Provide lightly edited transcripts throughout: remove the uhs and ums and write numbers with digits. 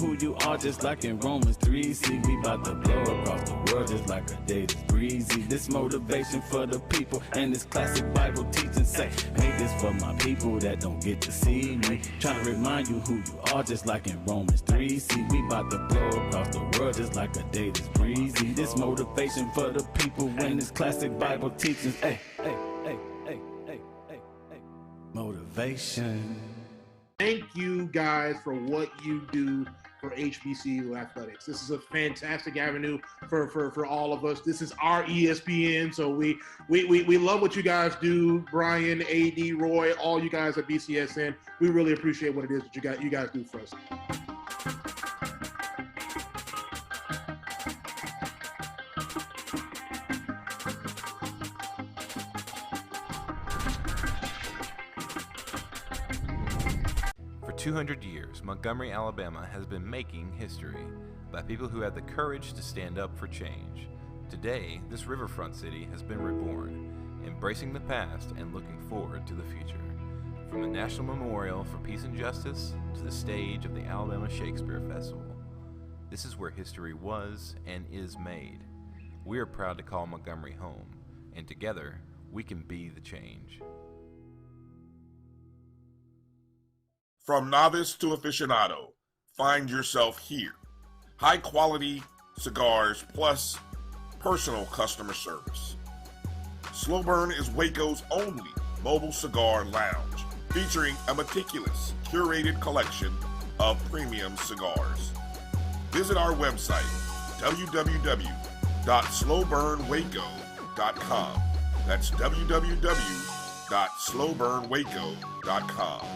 Who you are, just like in Romans 3. See, we about to blow across the world just like a day that's breezy. This motivation for the people and this classic Bible teaching say, make this for my people that don't get to see me. Trying to remind you who you are, just like in Romans 3. See, we about to blow across the world just like a day that's breezy. This motivation for the people and this classic Bible teaching. Hey, hey, hey, hey, hey, hey, hey. Motivation. Thank you guys for what you do for HBCU athletics. This is a fantastic avenue for all of us. This is our ESPN, so we love what you guys do. Brian, AD, Roy, all you guys at BCSN. We really appreciate what it is that you guys do for us. For 200 years, Montgomery, Alabama has been making history by people who had the courage to stand up for change. Today, this riverfront city has been reborn, embracing the past and looking forward to the future. From the National Memorial for Peace and Justice to the stage of the Alabama Shakespeare Festival, this is where history was and is made. We are proud to call Montgomery home, and together, we can be the change. From novice to aficionado, find yourself here. High quality cigars plus personal customer service. Slow Burn is Waco's only mobile cigar lounge, featuring a meticulous, curated collection of premium cigars. Visit our website, www.slowburnwaco.com. That's www.slowburnwaco.com.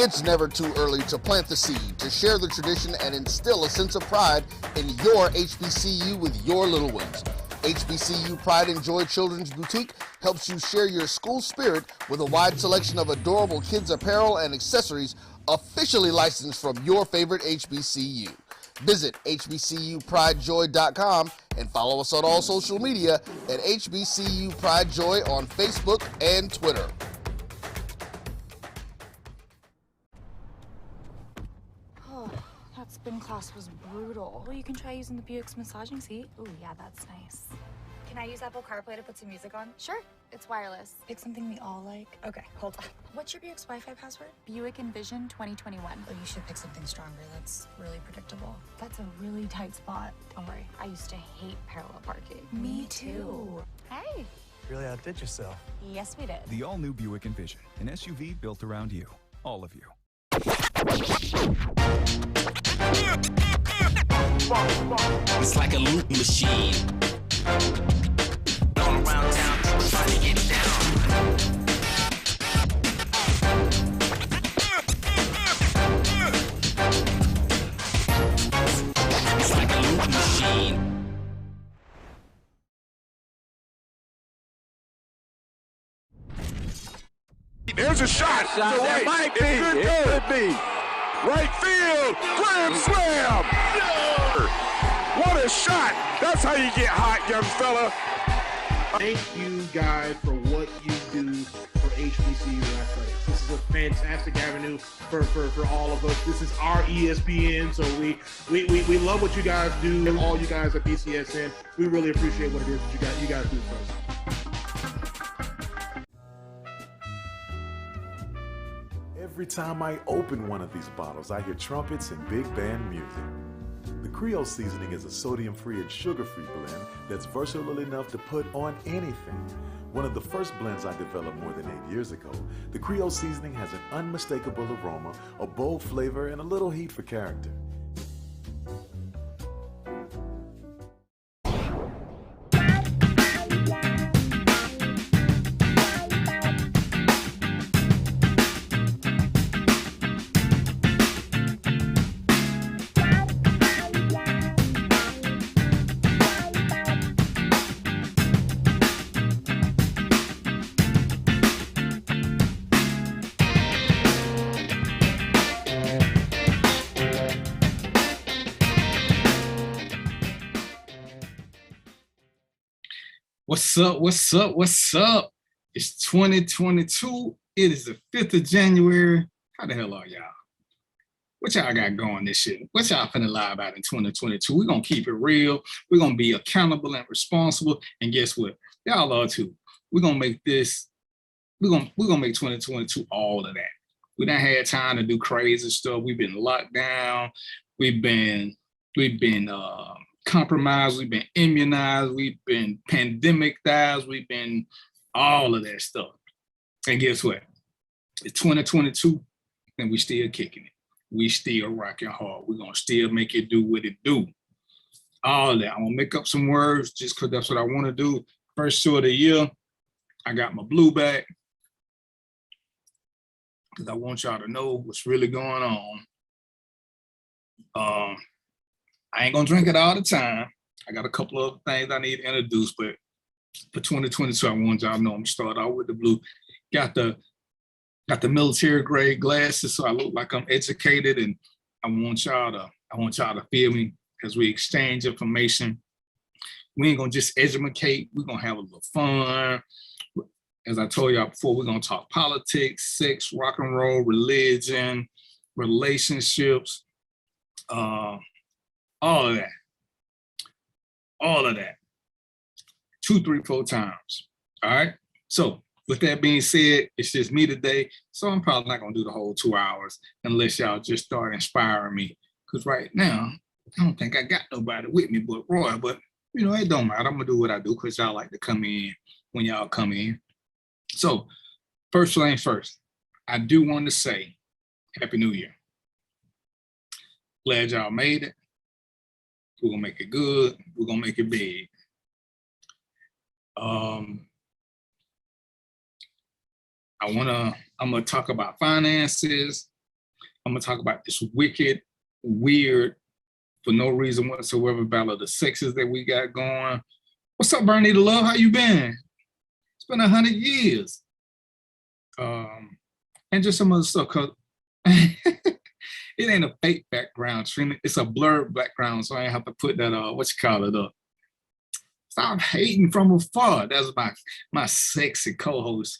It's never too early to plant the seed, to share the tradition, and instill a sense of pride in your HBCU with your little ones. HBCU Pride and Joy Children's Boutique helps you share your school spirit with a wide selection of adorable kids' apparel and accessories officially licensed from your favorite HBCU. Visit hbcupridejoy.com and follow us on all social media at HBCU Pride Joy on Facebook and Twitter. That spin class was brutal. Well, you can try using the Buick's massaging seat. Ooh, yeah, that's nice. Can I use Apple CarPlay to put some music on? Sure, it's wireless. It's something we all like. Okay, hold on. What's your Buick's Wi-Fi password? Buick Envision 2021. Oh, you should pick something stronger. That's really predictable. That's a really tight spot. Don't worry, I used to hate parallel parking. Me too. Hey. Really outdid yourself. Yes, we did. The all-new Buick Envision, an SUV built around you, all of you. It's like a loop machine. Going around town, trying to get it down. It's like a loop machine. There's a shot. To right. It could be. Right field. Grand slam. What a shot. That's how you get hot, young fella. Thank you guys for what you do for HBCU athletics. This is a fantastic avenue for all of us. This is our ESPN, so we love what you guys do, and all you guys at BCSN. We really appreciate what it is that you guys do for us. Every time I open one of these bottles, I hear trumpets and big band music. The Creole seasoning is a sodium-free and sugar-free blend that's versatile enough to put on anything. One of the first blends I developed more than 8 years ago, the Creole seasoning has an unmistakable aroma, a bold flavor, and a little heat for character. What's up? What's up? What's up? It's 2022. It is the 5th of January. How the hell are y'all? What y'all got going this year? What y'all finna lie about in 2022? We're gonna keep it real. We're gonna be accountable and responsible. And guess what? Y'all are too. We're gonna make this, we're gonna make 2022 all of that. We done had time to do crazy stuff. We've been locked down. We've been compromised. We've been immunized. We've been pandemicized. We've been all of that stuff. And guess what? It's 2022, and we still kicking it. We still rocking hard. We're gonna still make it do what it do. All of that. I'm gonna make up some words just because that's what I want to do. First show of the year, I got my blue back because I want y'all to know what's really going on. I ain't gonna drink it all the time. I got a couple of things I need to introduce, but for 2022, I want y'all to know I'm gonna start out with the blue. Got the military grade glasses, so I look like I'm educated, and I want y'all to feel me as we exchange information. We ain't gonna just educate, we're gonna have a little fun. As I told y'all before, we're gonna talk politics, sex, rock and roll, religion, relationships, all of that. All of that. 2, 3, 4 times. All right. So with that being said, it's just me today. So I'm probably not gonna do the whole 2 hours unless y'all just start inspiring me. Because right now, I don't think I got nobody with me but Roy. But you know, it don't matter. I'm gonna do what I do because y'all like to come in when y'all come in. So first things first, I do want to say Happy New Year. Glad y'all made it. We're gonna make it good. We're gonna make it big. I'm gonna talk about finances. I'm gonna talk about this wicked, weird, for no reason whatsoever, battle the sexes that we got going. What's up, Bernie the Love? How you been? It's been 100 years. And just some other stuff, cause it ain't a fake background, Trina. It's a blurred background, so I ain't have to put that up. Stop hating from afar. That's my sexy co-host.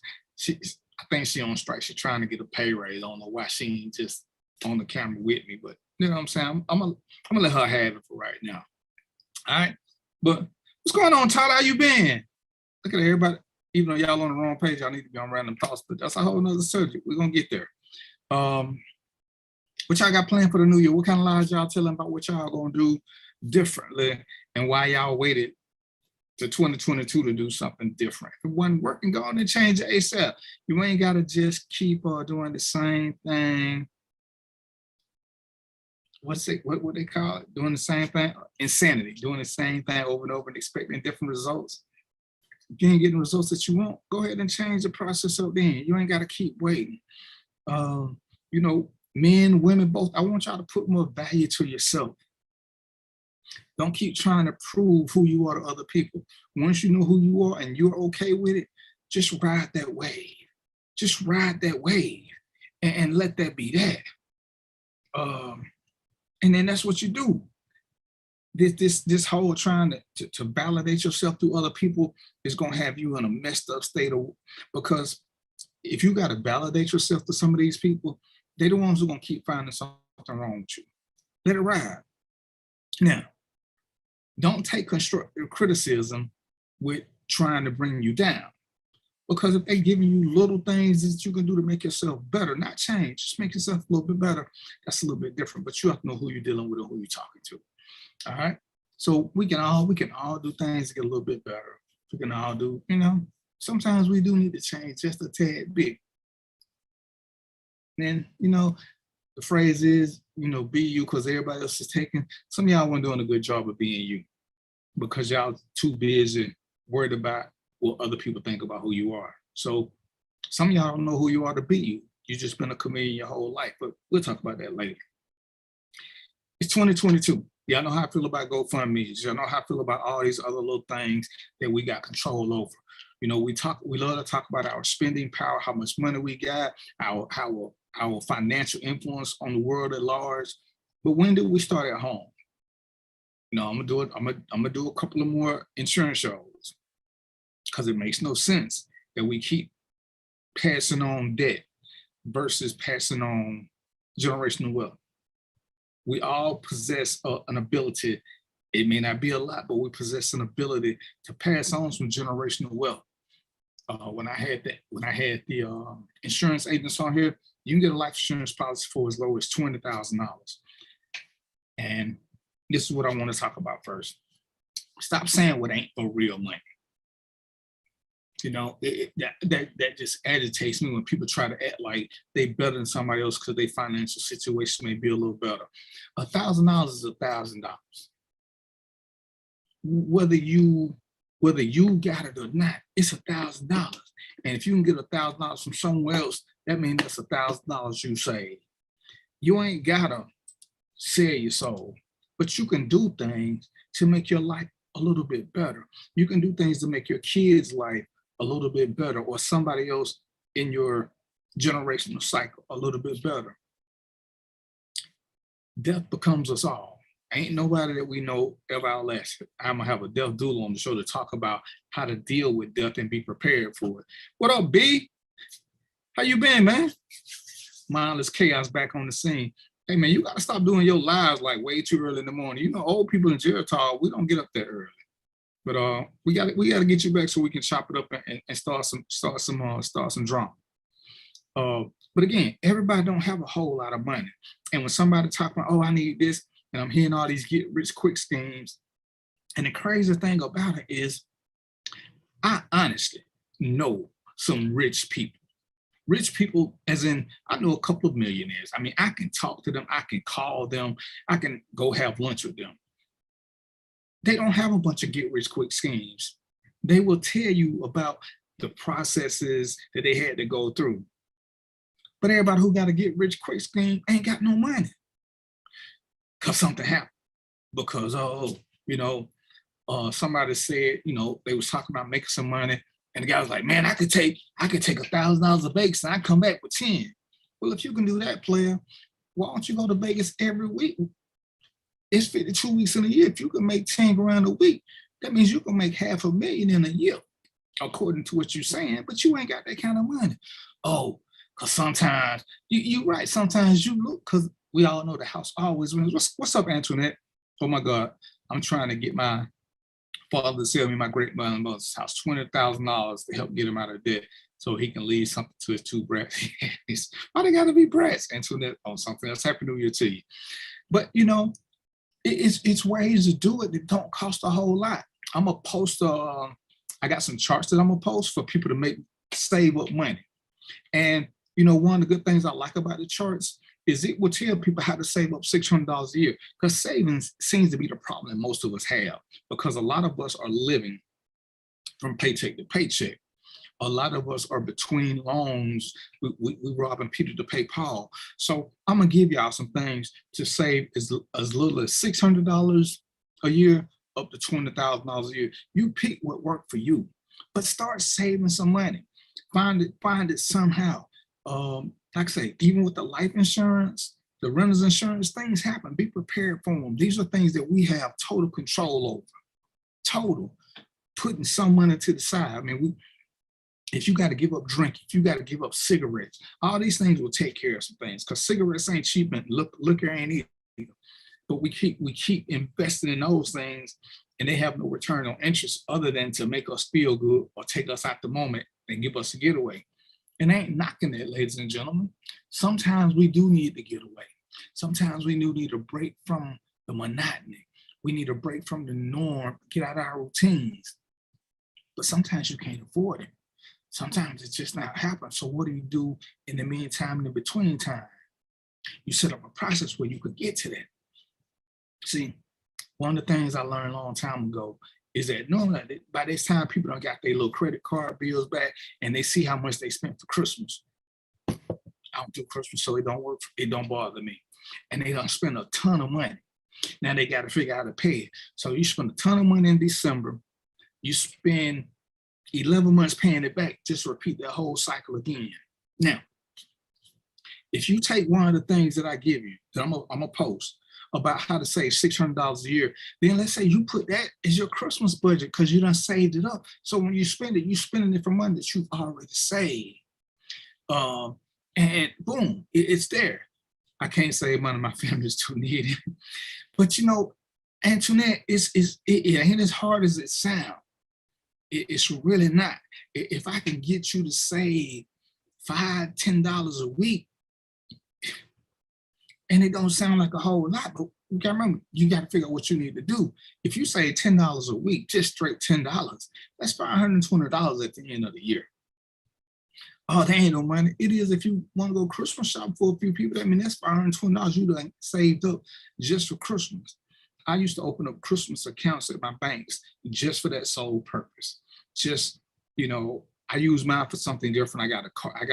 I think she on strike. She's trying to get a pay raise. I don't know why she ain't just on the camera with me, but you know what I'm saying? I'm gonna let her have it for right now. All right. But what's going on, Tyler? How you been? Look at everybody. Even though y'all on the wrong page, y'all need to be on Random Thoughts, but that's a whole nother subject. We're gonna get there. What y'all got planned for the new year? What kind of lies y'all telling about what y'all gonna do differently and why y'all waited to 2022 to do something different? If it wasn't working, go on and change it ASAP. You ain't gotta just keep doing the same thing. What they call it? Doing the same thing? Insanity. Doing the same thing over and over and expecting different results. If you ain't getting the results that you want, go ahead and change the process up then. You ain't got to keep waiting. You know, men, women, both, I want y'all to put more value to yourself. Don't keep trying to prove who you are to other people. Once you know who you are and you're okay with it, just ride that wave. Just ride that wave and let that be that. And then that's what you do. This whole trying to validate yourself through other people is gonna have you in a messed up state because if you gotta validate yourself to some of these people, they're the ones who are gonna keep finding something wrong with you. Let it ride. Now, don't take constructive criticism with trying to bring you down. Because if they're giving you little things that you can do to make yourself better, not change, just make yourself a little bit better, that's a little bit different. But you have to know who you're dealing with and who you're talking to. All right. So we can all do things to get a little bit better. We can all do, sometimes we do need to change just a tad bit. And the phrase is, be you because everybody else is taking. Some of y'all weren't doing a good job of being you because y'all too busy worried about what other people think about who you are. So some of y'all don't know who you are to be you. You've just been a comedian your whole life, but we'll talk about that later. It's 2022. Y'all know how I feel about GoFundMe's. Y'all know how I feel about all these other little things that we got control over. We love to talk about our spending power, how much money we got, our financial influence on the world at large. But when did we start at home? I'm gonna do a couple of more insurance shows. because it makes no sense that we keep passing on debt versus passing on generational wealth. We all possess an ability. It may not be a lot, but we possess an ability to pass on some generational wealth. When I had the insurance agents on here, you can get a life insurance policy for as low as $20,000. And this is what I want to talk about first. Stop saying what ain't no real money. You know, that just agitates me when people try to act like they better than somebody else because their financial situation may be a little better. $1,000 is $1,000. Whether you got it or not, it's $1,000. And if you can get $1,000 from somewhere else, that means that's $1,000 you save. You ain't gotta sell your soul, but you can do things to make your life a little bit better. You can do things to make your kids' life a little bit better, or somebody else in your generational cycle a little bit better. Death becomes us all. Ain't nobody that we know ever outlasted. I'm gonna have a death doula on the show to talk about how to deal with death and be prepared for it. What up, B? How you been, man? Mindless chaos back on the scene. Hey man, you gotta stop doing your lives like way too early in the morning. You know, old people in Geritol, we don't get up that early. But we gotta get you back so we can chop it up and start some drama. But again, everybody don't have a whole lot of money. And when somebody talk about, oh, I need this, and I'm hearing all these get rich quick schemes. And the crazy thing about it is, I honestly know some rich people. Rich people, as in, I know a couple of millionaires. I mean, I can talk to them, I can call them, I can go have lunch with them. They don't have a bunch of get rich quick schemes. They will tell you about the processes that they had to go through. But everybody who got a get rich quick scheme ain't got no money. Because something happened. Because, somebody said, they was talking about making some money. And the guy was like, man, I could take $1,000 of Vegas and I come back with 10. Well, if you can do that, player, why don't you go to Vegas every week? It's 52 weeks in a year. If you can make 10 grand a week, that means you can make $500,000 in a year, according to what you're saying, but you ain't got that kind of money. Oh, because sometimes, you're right, sometimes you look, because we all know the house always wins. What's up, Antoinette? Oh my God, I'm trying to get my father to sell me my great grandmother's house, $20,000 to help get him out of debt so he can leave something to his two brats. Why they gotta be brats, Antoinette? Oh, something else. Happy New Year to you. But it's ways to do it that don't cost a whole lot. I'm gonna post, I got some charts that I'm gonna post for people to save up money. And one of the good things I like about the charts is it will tell people how to save up $600 a year, because savings seems to be the problem that most of us have, because a lot of us are living from paycheck to paycheck. A lot of us are between loans. We robbing Peter to pay Paul. So I'm gonna give y'all some things to save as little as $600 a year up to $20,000 a year. You pick what worked for you, but start saving some money. Find it somehow. Like I say, even with the life insurance, the renter's insurance, things happen. Be prepared for them. These are things that we have total control over. Total. Putting some money to the side. I mean, if you got to give up drinking, if you got to give up cigarettes, all these things will take care of some things, because cigarettes ain't cheap and liquor ain't either. But we keep investing in those things, and they have no return on interest other than to make us feel good or take us out the moment and give us a getaway. And I ain't knocking that, ladies and gentlemen. Sometimes we do need to get away. Sometimes we do need a break from the monotony. We need a break from the norm, get out of our routines. But sometimes you can't afford it. Sometimes it's just not happening. So what do you do in the meantime and in between time? You set up a process where you could get to that. See, one of the things I learned a long time ago is that normally by this time people don't got their little credit card bills back and they see how much they spent for Christmas. I don't do Christmas, so it don't work. It don't bother me. And they don't spend a ton of money. Now they got to figure out how to pay it. So you spend a ton of money in December. You spend 11 months paying it back. Just repeat that whole cycle again. Now, if you take one of the things that I give you, that I'm gonna post, about how to save $600 a year. Then let's say you put that as your Christmas budget because you done saved it up. So when you spend it, you're spending it for money that you've already saved. And boom, it's there. I can't save money. My family's too needy. But you know, Antoinette, it ain't as hard as it sounds. It's really not. If I can get you to save $5, $10 a week, and it don't sound like a whole lot, but you gotta remember, you gotta figure out what you need to do. If you save $10 a week, just straight $10, that's $520 at the end of the year. Oh, that ain't no money. It is if you want to go Christmas shopping for a few people. I mean, that's $520 you done saved up just for Christmas. I used to open up Christmas accounts at my banks just for that sole purpose. Just, you know, I use mine for something different. I got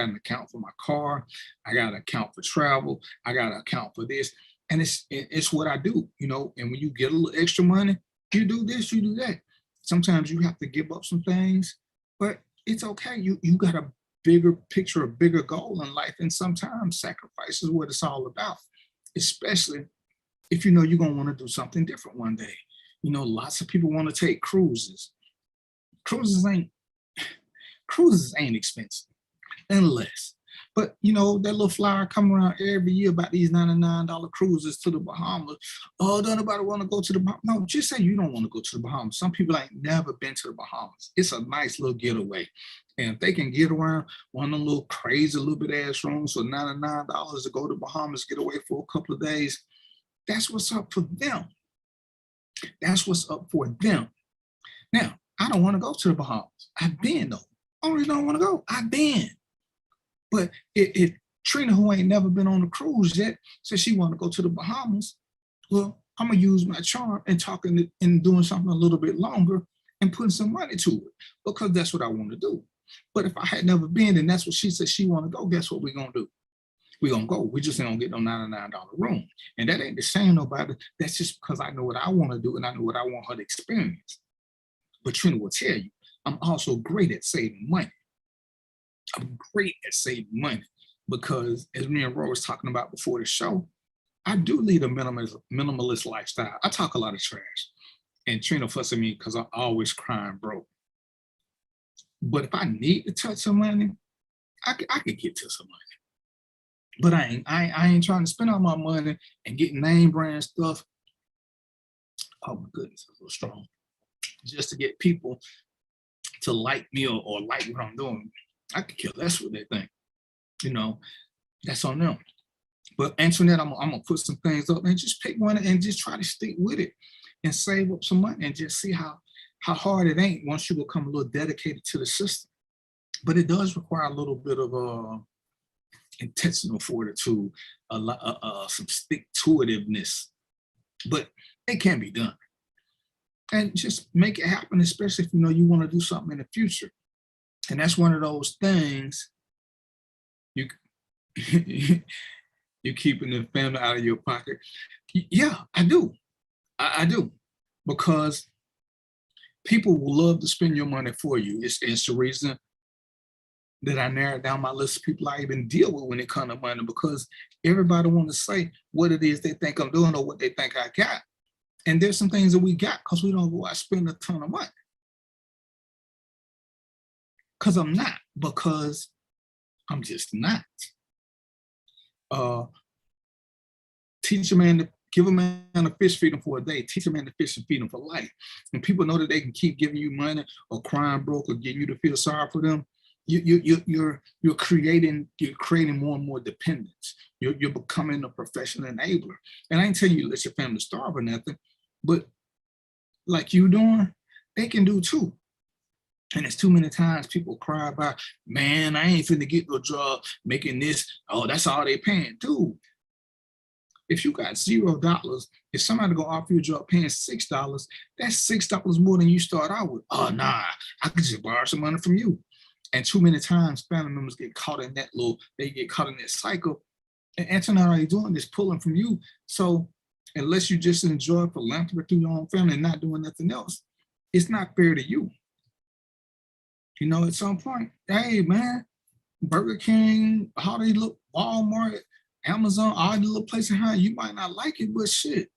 an account for my car. I got an account for travel. I got an account for this. And it's what I do, you know, and when you get a little extra money, you do this, you do that. Sometimes you have to give up some things, but it's okay. You got a bigger picture, a bigger goal in life. And sometimes sacrifice is what it's all about, especially if you know you're going to want to do something different one day. You know, lots of people want to take cruises. Cruises ain't expensive, unless, but you know, that little flyer come around every year about these $99 cruises to the Bahamas. Oh, don't nobody want to go to the Bahamas? No, just say you don't want to go to the Bahamas. Some people ain't never been to the Bahamas. It's a nice little getaway. And if they can get around one of them little crazy little bit ass rooms for $99 to go to Bahamas, get away for a couple of days, that's what's up for them. That's what's up for them. Now, I don't want to go to the Bahamas. I've been though. I really don't want to go. I've been. But if Trina, who ain't never been on a cruise yet, says she want to go to the Bahamas, well, I'm going to use my charm and talking and doing something a little bit longer and putting some money to it because that's what I want to do. But if I had never been and that's what she said she want to go, guess what we're going to do? We're going to go. We just ain't going to get no $99 room. And that ain't the shame nobody. That's just because I know what I want to do and I know what I want her to experience. But Trina will tell you, I'm also great at saving money. I'm great at saving money because as me and Roy was talking about before the show, I do lead a minimalist lifestyle. I talk a lot of trash. And Trina fuss at me because I'm always crying broke. But if I need to touch some money, I could get to some money. But I ain't trying to spend all my money and get name brand stuff. Oh my goodness, it's a little strong. Just to get people to like me or like what I'm doing. I could care less what they think. You know, that's on them. But Antoinette, I'm gonna put some things up and just pick one and just try to stick with it and save up some money and just see how hard it ain't once you become a little dedicated to the system. But it does require a little bit of intentional fortitude, some stick-to-itiveness. But it can be done. And just make it happen, especially if you know you want to do something in the future. And that's one of those things you're keeping the family out of your pocket. Yeah, I do. I do. Because people will love to spend your money for you. It's the reason that I narrowed down my list of people I even deal with when it comes to money, because everybody wants to say what it is they think I'm doing or what they think I got. And there's some things that we got because we don't go out and spend a ton of money. Because I'm not, because I'm just not. Teach a man to give a man a fish, feed him for a day. Teach a man to fish and feed him for life. And people know that they can keep giving you money or crying broke or getting you to feel sorry for them. You're creating more and more dependence. You're becoming a professional enabler. And I ain't telling you to let your family starve or nothing, but like you doing, they can do too. And it's too many times people cry about, man, I ain't finna get no job making this. Oh, that's all they paying. Dude, if you got $0, if somebody gonna offer you a job paying $6, that's $6 more than you start out with. Oh, nah, I could just borrow some money from you. And too many times family members get caught in that cycle. And Antoinette, all you're doing is pulling from you. So unless you just enjoy philanthropy through your own family and not doing nothing else, it's not fair to you. You know, at some point, hey man, Burger King, how they look, Walmart, Amazon, all the little places behind you might not like it, but shit,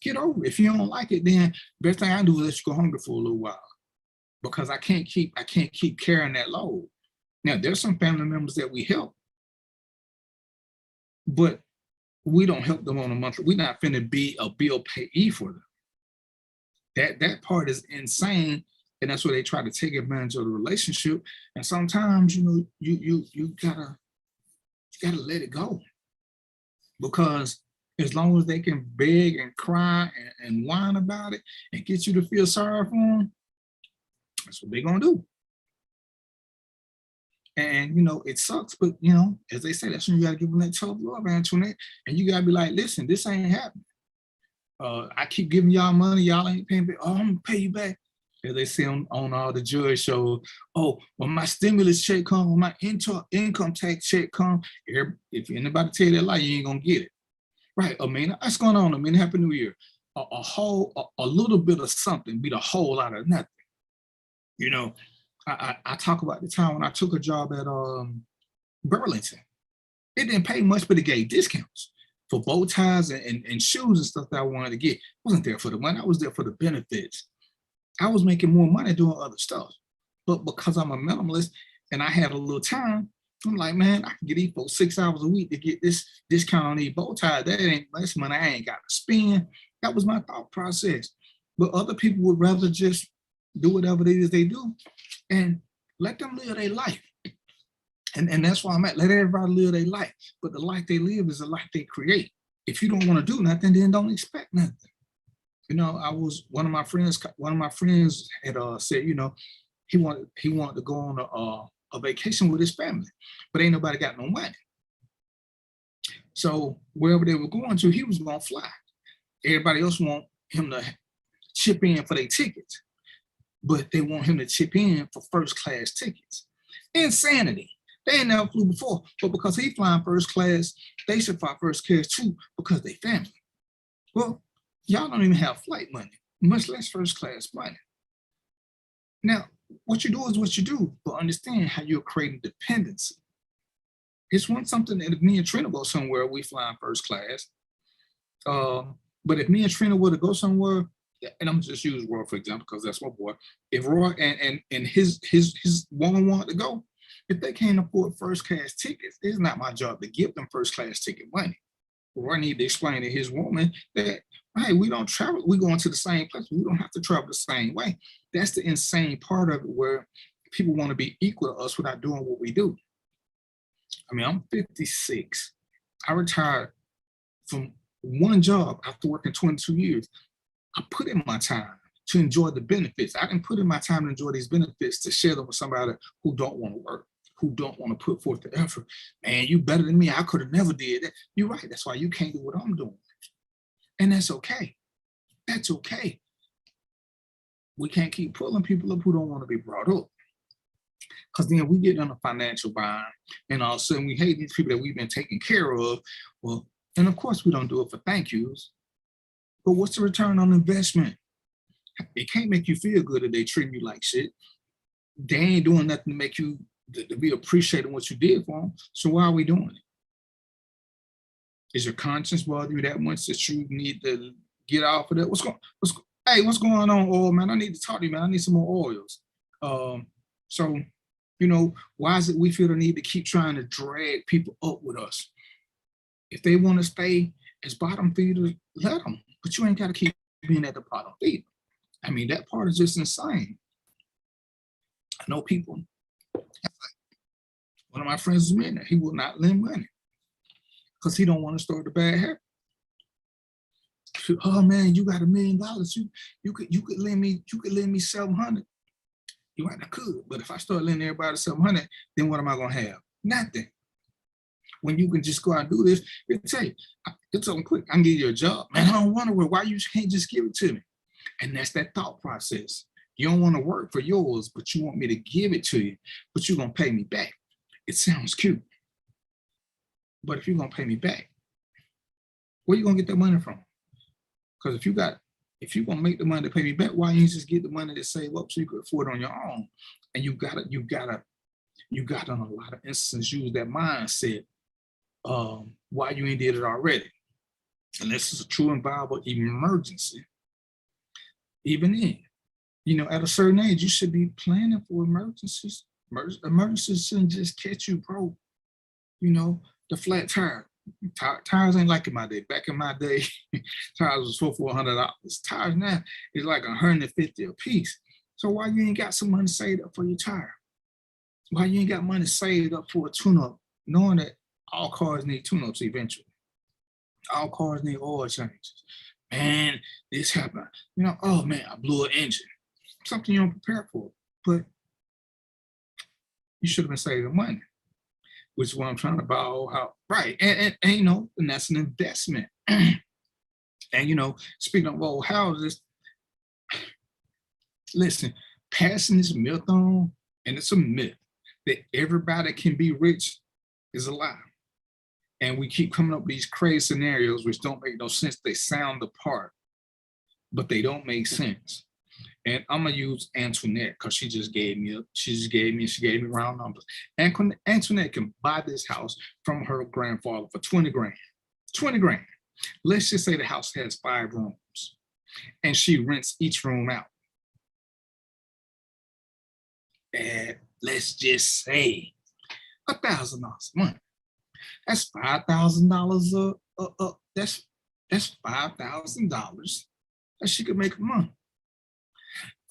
get over it. If you don't like it, then best thing I do is let you go hungry for a little while, because I can't keep carrying that load. Now there's some family members that we help, but we don't help them on a monthly. We're not finna be a bill payee for them. That part is insane, and that's where they try to take advantage of the relationship. And sometimes, you know, you gotta let it go, because as long as they can beg and cry and whine about it and get you to feel sorry for them, that's what they're gonna do. And you know, it sucks, but you know, as they say, that's when you gotta give them that tough love, Antoinette, and you gotta be like, listen, this ain't happening. I keep giving y'all money, y'all ain't paying back. Oh, I'm gonna pay you back. As they say on all the judge shows, oh, when my stimulus check come, when my income tax check come, if anybody tell you that lie, you ain't gonna get it. Right, Amina, what's going on, Amina? Happy New Year. A little bit of something beat a whole lot of nothing. You know, I talk about the time when I took a job at Burlington. It didn't pay much, but it gave discounts for bow ties and shoes and stuff that I wanted to get. I wasn't there for the money, I was there for the benefits. I was making more money doing other stuff. But because I'm a minimalist and I had a little time, I'm like, man, I can get these for 6 hours a week to get this discount on these bow ties. That ain't less money I ain't got to spend. That was my thought process. But other people would rather just do whatever it is they do and let them live their life. And that's why I'm at. Let everybody live their life. But the life they live is the life they create. If you don't want to do nothing, then don't expect nothing. You know, one of my friends had said, you know, he wanted to go on a vacation with his family, but ain't nobody got no money. So wherever they were going to, he was gonna fly. Everybody else want him to chip in for their tickets, but they want him to chip in for first class tickets. Insanity. They ain't never flew before, but because he flying first class, they should fly first class too, because they family. Well, y'all don't even have flight money, much less first class money. Now, what you do is what you do, but understand how you're creating dependency. It's something that if me and Trina go somewhere, we flying first class. But if me and Trina were to go somewhere, and I'm just use Roy for example, because that's my boy. If Roy and his woman want to go, if they can't afford first class tickets, it's not my job to give them first class ticket money. Roy need to explain to his woman that, hey, we don't travel, we going to the same place, we don't have to travel the same way. That's the insane part of it, where people want to be equal to us without doing what we do. I mean, I'm 56. I retired from one job after working 22 years. I put in my time to enjoy the benefits. I didn't put in my time to enjoy these benefits to share them with somebody who don't want to work, who don't want to put forth the effort. Man, you better than me. I could have never did that. You're right. That's why you can't do what I'm doing. And that's okay. That's okay. We can't keep pulling people up who don't want to be brought up. Because then we get in a financial bind, and all of a sudden we hate these people that we've been taking care of. Well, and of course we don't do it for thank yous. But what's the return on investment? It can't make you feel good if they treat you like shit. They ain't doing nothing to make you to be appreciating what you did for them. So why are we doing it? Is your conscience bother you that much that you need to get off of that? What's going on, oil man? I need to talk to you, man. I need some more oils. So, you know, why is it we feel the need to keep trying to drag people up with us? If they want to stay as bottom feeders, let them. But you ain't got to keep being at the bottom feeder. I mean, that part is just insane. I know people. One of my friends is a millionaire. He will not lend money because he don't want to start the bad habit. Oh man, you got $1 million. You could lend me 700. You're right, I could, but if I start lending everybody 700, then what am I gonna have? Nothing. When you can just go out and do this, it's say, it's something quick. I can give you a job, man. I don't want to work. Why you can't just give it to me? And that's that thought process. You don't want to work for yours, but you want me to give it to you, but you're gonna pay me back. It sounds cute, but if you're gonna pay me back, where you gonna get that money from? Because if you're gonna make the money to pay me back, why you just get the money to save up so you could afford it on your own? And you gotta in a lot of instances use that mindset why you ain't did it already. Unless it's a true and viable emergency. Even then, you know, at a certain age, you should be planning for emergencies. Emergencies shouldn't just catch you broke. You know, the flat tire. Tires ain't like in my day. Back in my day, tires was $400. Tires now is like $150 a piece. So why you ain't got some money saved up for your tire? Why you ain't got money saved up for a tune-up, knowing that all cars need tune-ups eventually? All cars need oil changes. Man, this happened. You know, oh man, I blew an engine. Something you don't prepare for, but you should have been saving money, which is what I'm trying to buy a whole house. Right, and you know, and that's an investment. And you know, speaking of old houses, listen, passing this myth on, and it's a myth that everybody can be rich is a lie. And we keep coming up with these crazy scenarios which don't make no sense. They sound the part, but they don't make sense. And I'm gonna use Antoinette because she gave me round numbers. Antoinette can buy this house from her grandfather for 20 grand. 20 grand. Let's just say the house has 5 rooms and she rents each room out. And let's just say $1,000 a month. That's $5,000. That's $5,000 that she could make a month.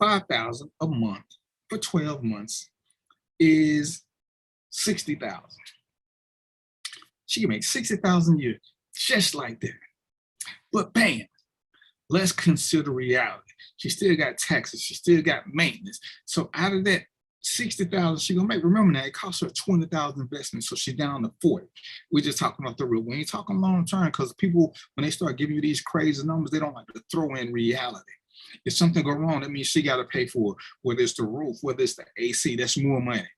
$5,000 a month for 12 months is $60,000. She can make $60,000 a year just like that. But bam, let's consider reality. She still got taxes. She still got maintenance. So out of that $60,000 she gonna make, remember now, it costs her $20,000 investment, so she's down to $40,000. We're just talking about the real. We ain't talking long term, because people, when they start giving you these crazy numbers, they don't like to throw in reality. If something go wrong, that means she got to pay for it, whether it's the roof, whether it's the AC, that's more money.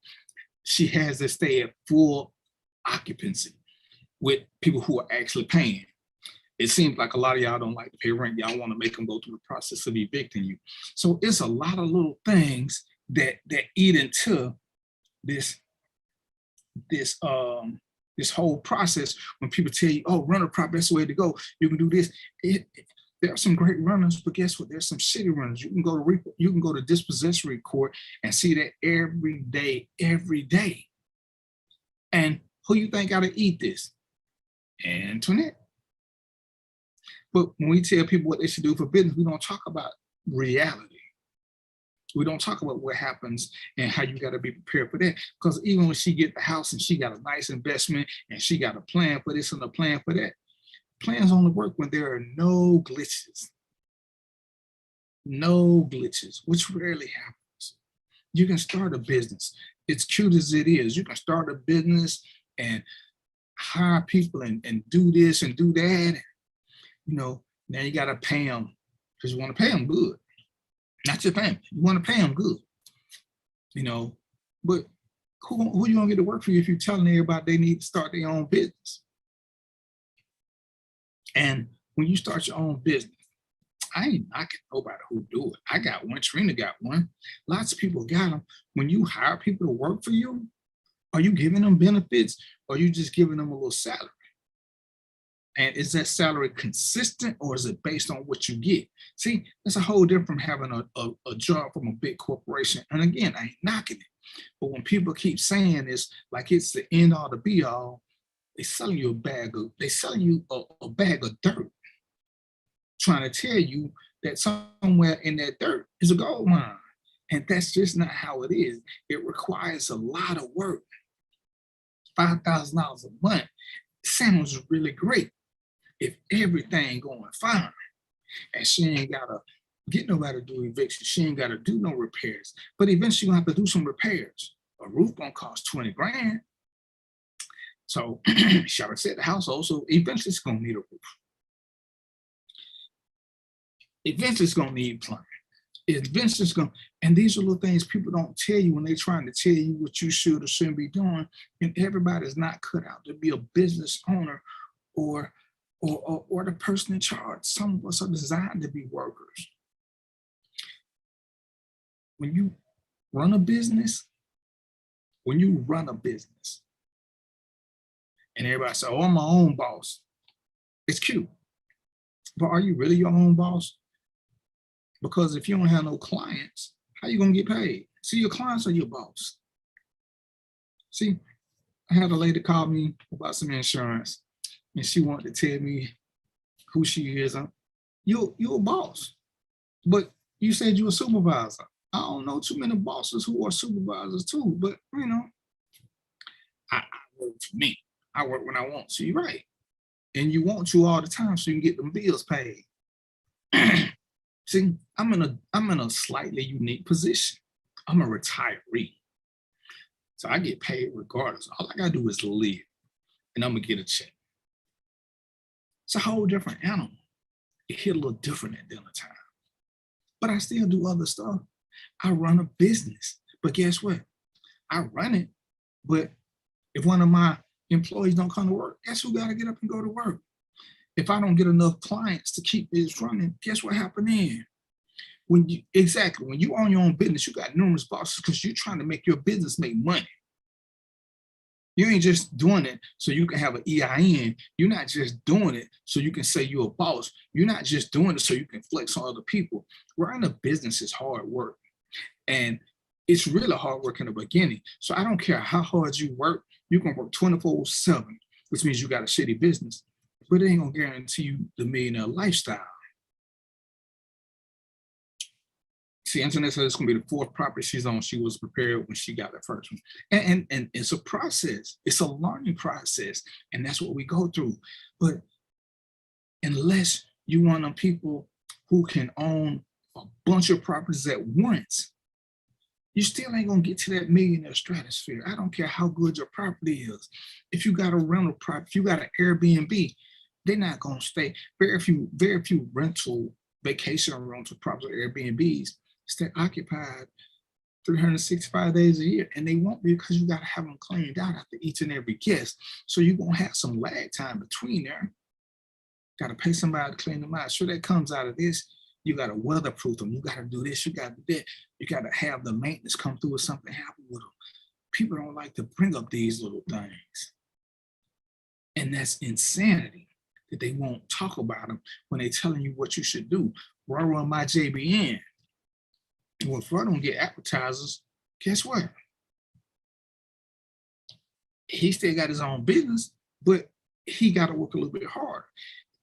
She has to stay at full occupancy with people who are actually paying. It seems like a lot of y'all don't like to pay rent. Y'all want to make them go through the process of evicting you. So it's a lot of little things that eat into this whole process. When people tell you, oh, renter property, that's the way to go, you can do this. There are some great runners, but guess what? There's some shitty runners. You can go to dispossessory court and see that every day. And who you think got to eat this? Antoinette. But when we tell people what they should do for business, we don't talk about reality. We don't talk about what happens and how you got to be prepared for that. Because even when she get the house and she got a nice investment and she got a plan for this and a plan for that, plans only work when there are no glitches. No glitches, which rarely happens. You can start a business. It's cute as it is. You can start a business and hire people and do this and do that. You know, now you got to pay them because you want to pay them good. Not your family. You want to pay them good. You know, but who you going to get to work for you if you're telling everybody they need to start their own business? And when you start your own business, I ain't knocking nobody who do it. I got one, Trina got one. Lots of people got them. When you hire people to work for you, are you giving them benefits or are you just giving them a little salary? And is that salary consistent or is it based on what you get? See, that's a whole different from having a job from a big corporation. And again, I ain't knocking it. But when people keep saying this, like it's the end all, the be all, they selling you a bag of dirt, trying to tell you that somewhere in that dirt is a gold mine. And that's just not how it is. It requires a lot of work. $5,000 a month sounds really great if everything going fine. And she ain't gotta get nobody to do eviction. She ain't gotta do no repairs. But eventually you're gonna have to do some repairs. A roof gonna cost 20 grand. So she already said the household, so eventually it's gonna need a roof. Eventually it's gonna need plumbing. Eventually it's gonna, and these are little things people don't tell you when they're trying to tell you what you should or shouldn't be doing. And everybody's not cut out to be a business owner or the person in charge. Some of us are designed to be workers. When you run a business, And everybody say, oh, I'm my own boss. It's cute. But are you really your own boss? Because if you don't have no clients, how you gonna get paid? See, your clients are your boss. See, I had a lady call me about some insurance, and she wanted to tell me who she is. You're a boss, but you said you're a supervisor. I don't know too many bosses who are supervisors too, but you know, I work for me. I work when I want to. You're right. And you want to all the time so you can get them bills paid. See, I'm in a slightly unique position. I'm a retiree. So I get paid regardless. All I gotta do is live and I'm gonna get a check. It's a whole different animal. It hit a little different at dinner time. But I still do other stuff. I run a business. But guess what? I run it, but if one of my employees don't come to work, guess who gotta get up and go to work? If I don't get enough clients to keep this running, guess what happened then? When you own your own business, you got numerous bosses because you're trying to make your business make money. You ain't just doing it so you can have an EIN. You're not just doing it so you can say you're a boss. You're not just doing it so you can flex on other people. Running a business is hard work. And it's really hard work in the beginning. So I don't care how hard you work, you can work 24/7, which means you got a shitty business, but it ain't gonna guarantee you the millionaire lifestyle. See, Antoinette said it's gonna be the 4th property she's on. She was prepared when she got the first one. And it's a process. It's a learning process. And that's what we go through. But unless you want them people who can own a bunch of properties at once, you still ain't gonna get to that millionaire stratosphere. I don't care how good your property is. If you got a rental property, if you got an Airbnb, they're not gonna stay. Very few rental vacation rental properties or Airbnbs stay occupied 365 days a year, and they won't be because you got to have them cleaned out after each and every guest. So you're gonna have some lag time between there. Got to pay somebody to clean them out. Sure, that comes out of this. You got to weatherproof them. You got to do this. You got to do that. You got to have the maintenance come through if something happens with them. People don't like to bring up these little things, and that's insanity that they won't talk about them when they're telling you what you should do. Where I run my JBN. Well, if I don't get advertisers, guess what? He still got his own business, but he got to work a little bit harder.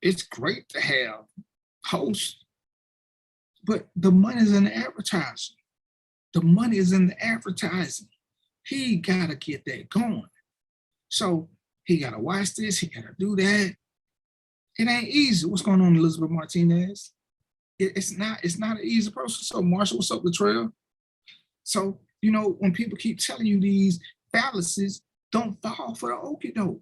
It's great to have hosts, but the money's in the advertising. The money is in the advertising. He got to get that going. So he got to watch this. He got to do that. It ain't easy. What's going on, Elizabeth Martinez? It's not an easy process. So Marshall, what's up, Latrell? So, you know, when people keep telling you these fallacies, don't fall for the okie doke.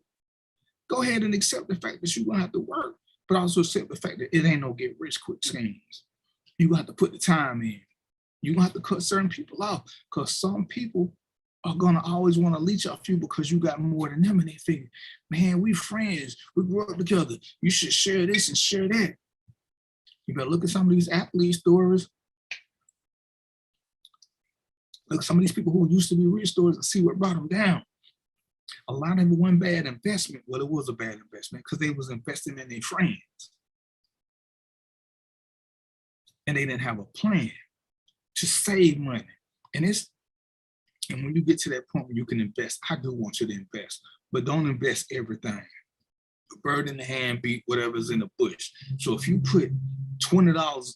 Go ahead and accept the fact that you're gonna have to work, but also accept the fact that it ain't no get rich quick schemes. You're gonna have to put the time in. You're gonna have to cut certain people off because some people are gonna always want to leech off you because you got more than them, and they figure, man, we friends, we grew up together. You should share this and share that. You better look at some of these athlete stories. Look at some of these people who used to be rich stories and see what brought them down. A lot of them were one bad investment. Well, it was a bad investment because they was investing in their friends. And they didn't have a plan to save money. And when you get to that point where you can invest, I do want you to invest, but don't invest everything. A bird in the hand beat whatever's in the bush. So if you put $20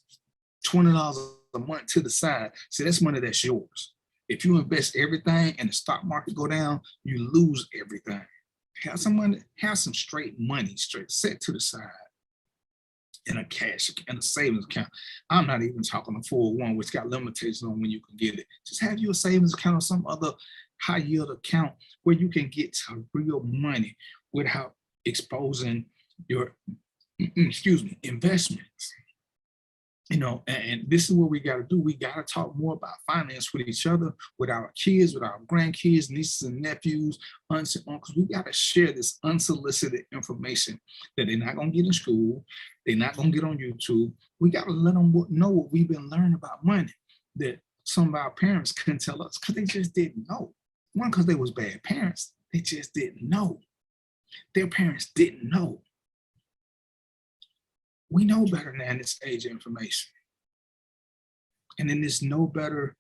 a month to the side, see, that's money that's yours. If you invest everything and the stock market go down, you lose everything. Have some money, have some straight money, straight set to the side in a cash, in a savings account. I'm not even talking a 401, which got limitations on when you can get it. Just have you a savings account or some other high yield account where you can get to real money without exposing your, investments. You know, and this is what we got to do. We got to talk more about finance with each other, with our kids, with our grandkids, nieces and nephews, aunts and uncles. We got to share this unsolicited information that they're not going to get in school. They're not going to get on YouTube. We got to let them know what we've been learning about money that some of our parents couldn't tell us because they just didn't know. One, because they was bad parents. They just didn't know. Their parents didn't know. We know better now in this age of information. And in this know better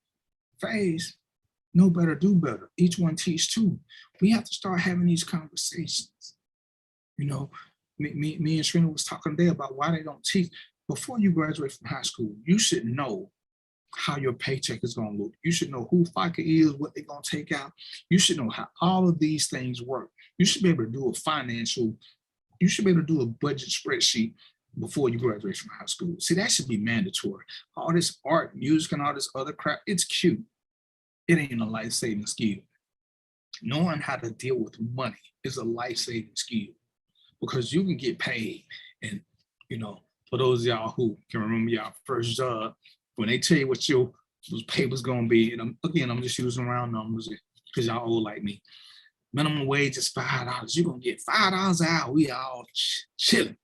phase, know better, do better. Each one teach two. We have to start having these conversations. You know, me and Shrina was talking today about why they don't teach. Before you graduate from high school, you should know how your paycheck is going to look. You should know who FICA is, what they're going to take out. You should know how all of these things work. You should be able to do you should be able to do a budget spreadsheet before you graduate from high school. See, that should be mandatory. All this art, music, and all this other crap, it's cute. It ain't a life-saving skill. Knowing how to deal with money is a life-saving skill because you can get paid. And, you know, for those of y'all who can remember y'all first job, when they tell you what your pay was going to be, and I'm just using round numbers because y'all old like me. Minimum wage is $5. You're going to get $5 an hour. We all chilling.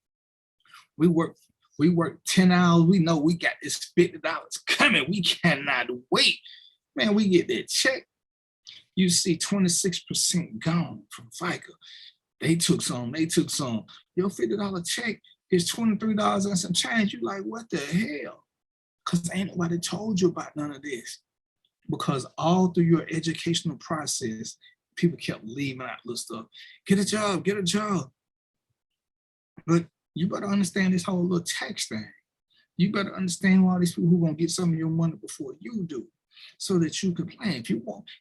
We work 10 hours. We know we got this $50 coming. We cannot wait. Man, we get that check. You see 26% gone from FICA. They took some. Your $50 check is $23 and some change. You're like, what the hell? Because ain't nobody told you about none of this. Because all through your educational process, people kept leaving out little stuff. Get a job. But you better understand this whole little tax thing. You better understand all these people who are going to get some of your money before you do, so that you can plan.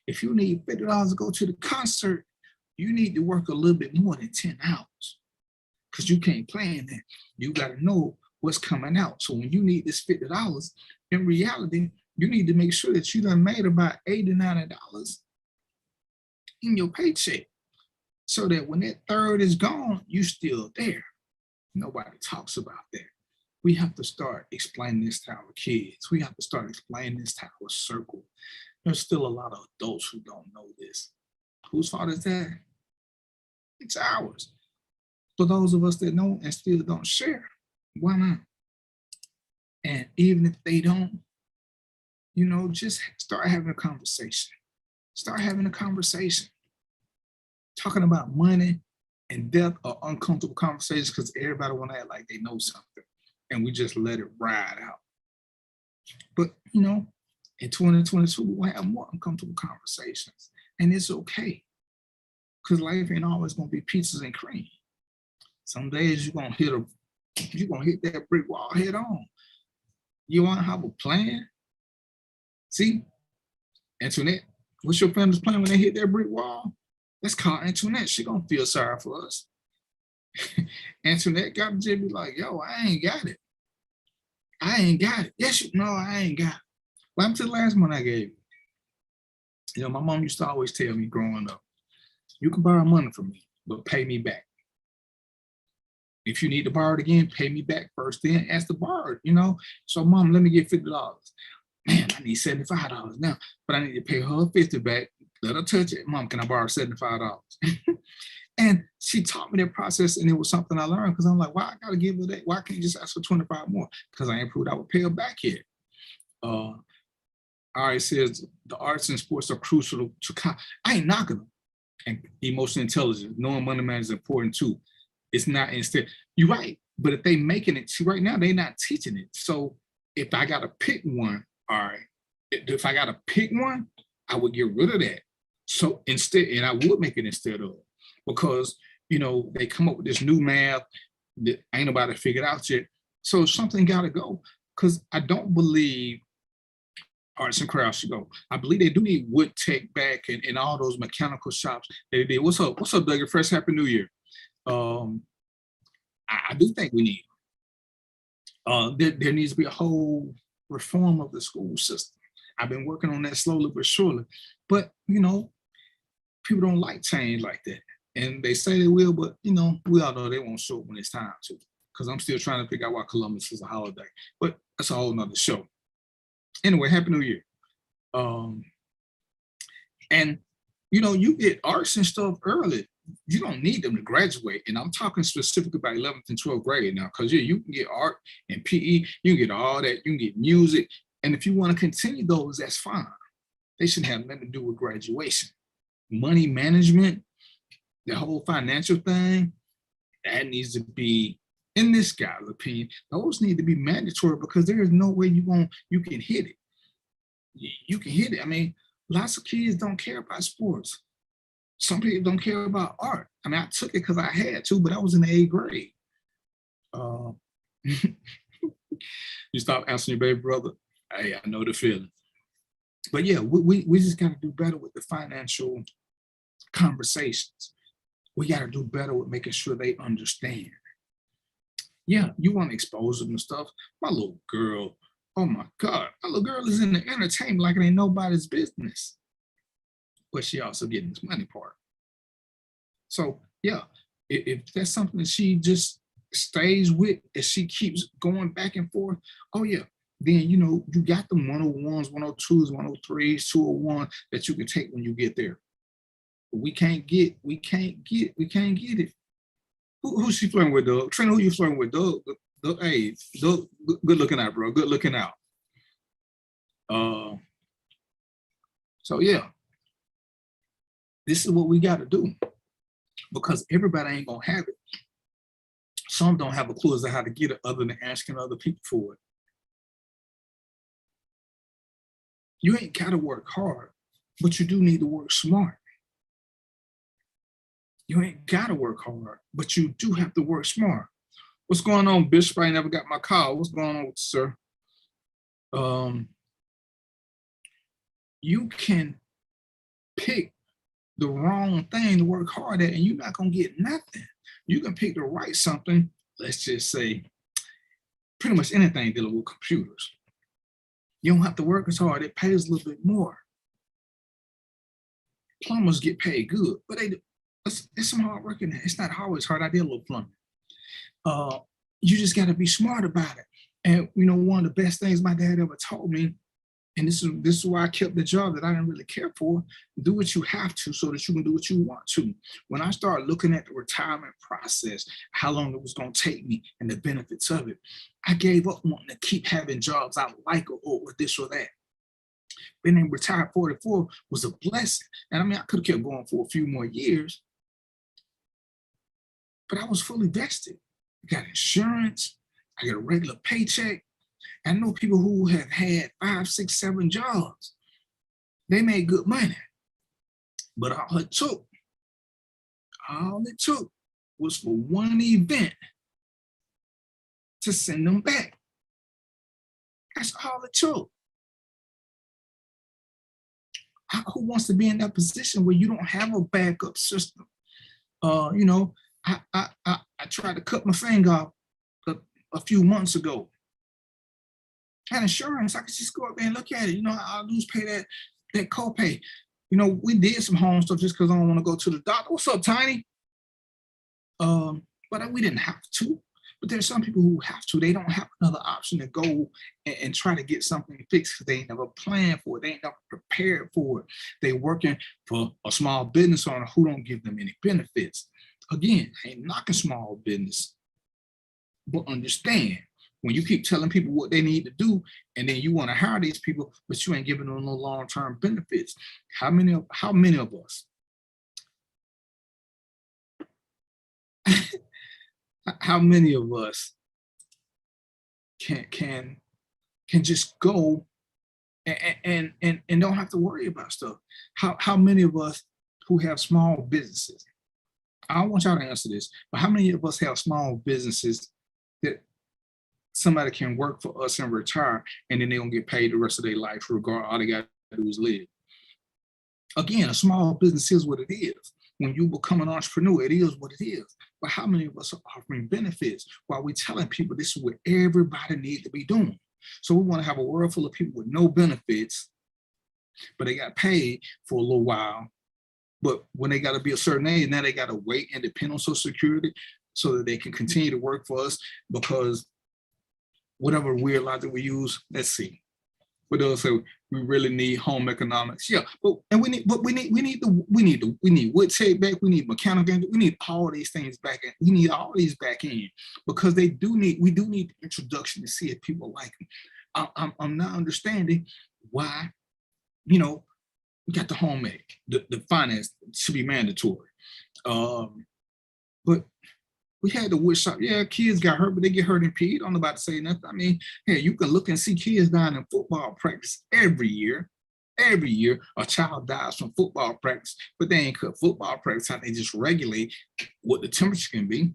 If you need $50 to go to the concert, you need to work a little bit more than 10 hours because you can't plan that. You got to know what's coming out. So when you need this $50, in reality, you need to make sure that you done made about $80, $90 in your paycheck so that when that third is gone, you still there. Nobody talks about that. We have to start explaining this to our kids. We have to start explaining this to our circle. There's still a lot of adults who don't know this. Whose fault is that? It's ours. For those of us that know and still don't share, why not? And even if they don't, you know, just start having a conversation. Start having a conversation. Talking about money and death are uncomfortable conversations because everybody want to act like they know something. And we just let it ride out. But, you know, in 2022, we will have more uncomfortable conversations. And it's okay. Because life ain't always going to be pizzas and cream. Some days you're going to hit that brick wall head on. You want to have a plan? See, Antoinette, what's your family's plan when they hit that brick wall? Let's call Antoinette. She going to feel sorry for us. Antoinette got to just be like, yo, I ain't got it. Yes, no, I ain't got it. What happened to the last one I gave you? You know, my mom used to always tell me growing up, you can borrow money from me, but pay me back. If you need to borrow it again, pay me back first, then ask to borrow it, you know? So, Mom, let me get $50. Man, I need $75 now, but I need to pay her $50 back. Let her touch it. Mom, can I borrow $75? And she taught me that process, and it was something I learned because I'm like, why I gotta give her that? Why can't you just ask for 25 more? Because I ain't proved I would pay her back yet. All right, says the arts and sports are crucial to I ain't knocking them. And emotional intelligence, knowing money management is important too. It's not instead. You're right, but if they making it, see, right now they're not teaching it. So if I gotta pick one, all right, if I gotta pick one, I would get rid of that. So instead, and I would make it instead of, because, you know, they come up with this new math that ain't nobody figured out yet. So something got to go, because I don't believe arts and crafts should go. I believe they do need wood tech back and all those mechanical shops they did. What's up, Doug? Fresh Happy New Year. I do think we need there needs to be a whole reform of the school system. I've been working on that slowly but surely. But, you know, people don't like change like that. And they say they will, but, you know, we all know they won't show up when it's time to. Because I'm still trying to figure out why Columbus is a holiday. But that's a whole nother show. Anyway, Happy New Year. And, you know, you get arts and stuff early. You don't need them to graduate. And I'm talking specifically about 11th and 12th grade now. Because, yeah, you can get art and PE. You can get all that. You can get music. And if you want to continue those, that's fine. They shouldn't have nothing to do with graduation. Money management, The whole financial thing, that needs to be, in this guy's opinion, those need to be mandatory because there is no way you can hit it. You can hit it. I mean, lots of kids don't care about sports. Some people don't care about art. I mean, I took it because I had to, but I was in the 8th grade. You stop answering your baby brother. Hey, I know the feeling. But yeah, we just got to do better with the financial conversations. We got to do better with making sure they understand. Yeah, you want to expose them to stuff. My little girl, oh my God, my little girl is in the entertainment like it ain't nobody's business. But she also getting this money part. So yeah, if that's something that she just stays with, as she keeps going back and forth, oh yeah, then you know, you got the 101s, 102s, 103s, 201 that you can take when you get there. But we can't get it. Who's she flirting with, Doug? Trina, who you flirting with, Doug? Hey, Doug, good looking out, bro. Good looking out. So yeah, this is what we got to do, because everybody ain't gonna have it. Some don't have a clue as to how to get it other than asking other people for it. You ain't gotta work hard, but you do need to work smart. You ain't gotta work hard, but you do have to work smart. What's going on, Bishop? I never got my call. What's going on with you, sir? You can pick the wrong thing to work hard at and you're not gonna get nothing. You can pick the right something, let's just say, pretty much anything dealing with computers. You don't have to work as hard, it pays a little bit more. Plumbers get paid good, but it's some hard work in there. It's not always hard. I did a little plumbing. You just gotta be smart about it. And you know, one of the best things my dad ever taught me, and this is why I kept the job that I didn't really care for, do what you have to so that you can do what you want to. When I started looking at the retirement process, how long it was gonna take me and the benefits of it, I gave up wanting to keep having jobs I like or this or that. Being retired 44 was a blessing. And I mean, I could have kept going for a few more years, but I was fully vested. I got insurance, I got a regular paycheck. I know people who have had 5, 6, 7 jobs. They made good money. But all it took was for one event to send them back. That's all it took. Who wants to be in that position where you don't have a backup system? You know, I tried to cut my finger off a few months ago. I had insurance. I could just go up there and look at it. You know, I'll lose pay that copay. You know, we did some home stuff just because I don't want to go to the doctor. What's up, Tiny? But we didn't have to. But there's some people who have to. They don't have another option to go and try to get something fixed because they ain't never planned for it. They ain't never prepared for it. They working for a small business owner who don't give them any benefits. Again, I ain't knocking small business, but understand, when you keep telling people what they need to do, and then you want to hire these people, but you ain't giving them no long-term benefits. How many of us? How many of us can just go and don't have to worry about stuff? How many of us who have small businesses? I don't want y'all to answer this, but how many of us have small businesses that somebody can work for us and retire, and then they're gonna get paid the rest of their life, regardless, all they gotta do is live? Again, a small business is what it is. When you become an entrepreneur, it is what it is. But how many of us are offering benefits while we're telling people this is what everybody needs to be doing? So we want to have a world full of people with no benefits, but they got paid for a little while. But when they got to be a certain age, now they got to wait and depend on Social Security so that they can continue to work for us, because whatever weird logic we use, let's see. What they'll say, we really need home economics. Yeah, we need wood tape back, we need mechanical, we need all these things back in. We need all these back in, because we do need the introduction to see if people like them. I'm not understanding why, you know, we got the home ec, the finance should be mandatory. But we had the wood shop. Yeah, kids got hurt, but they get hurt in PE. Don't about to say nothing. I mean, hey, you can look and see kids dying in football practice every year. Every year, a child dies from football practice, but they ain't cut football practice out. They just regulate what the temperature can be.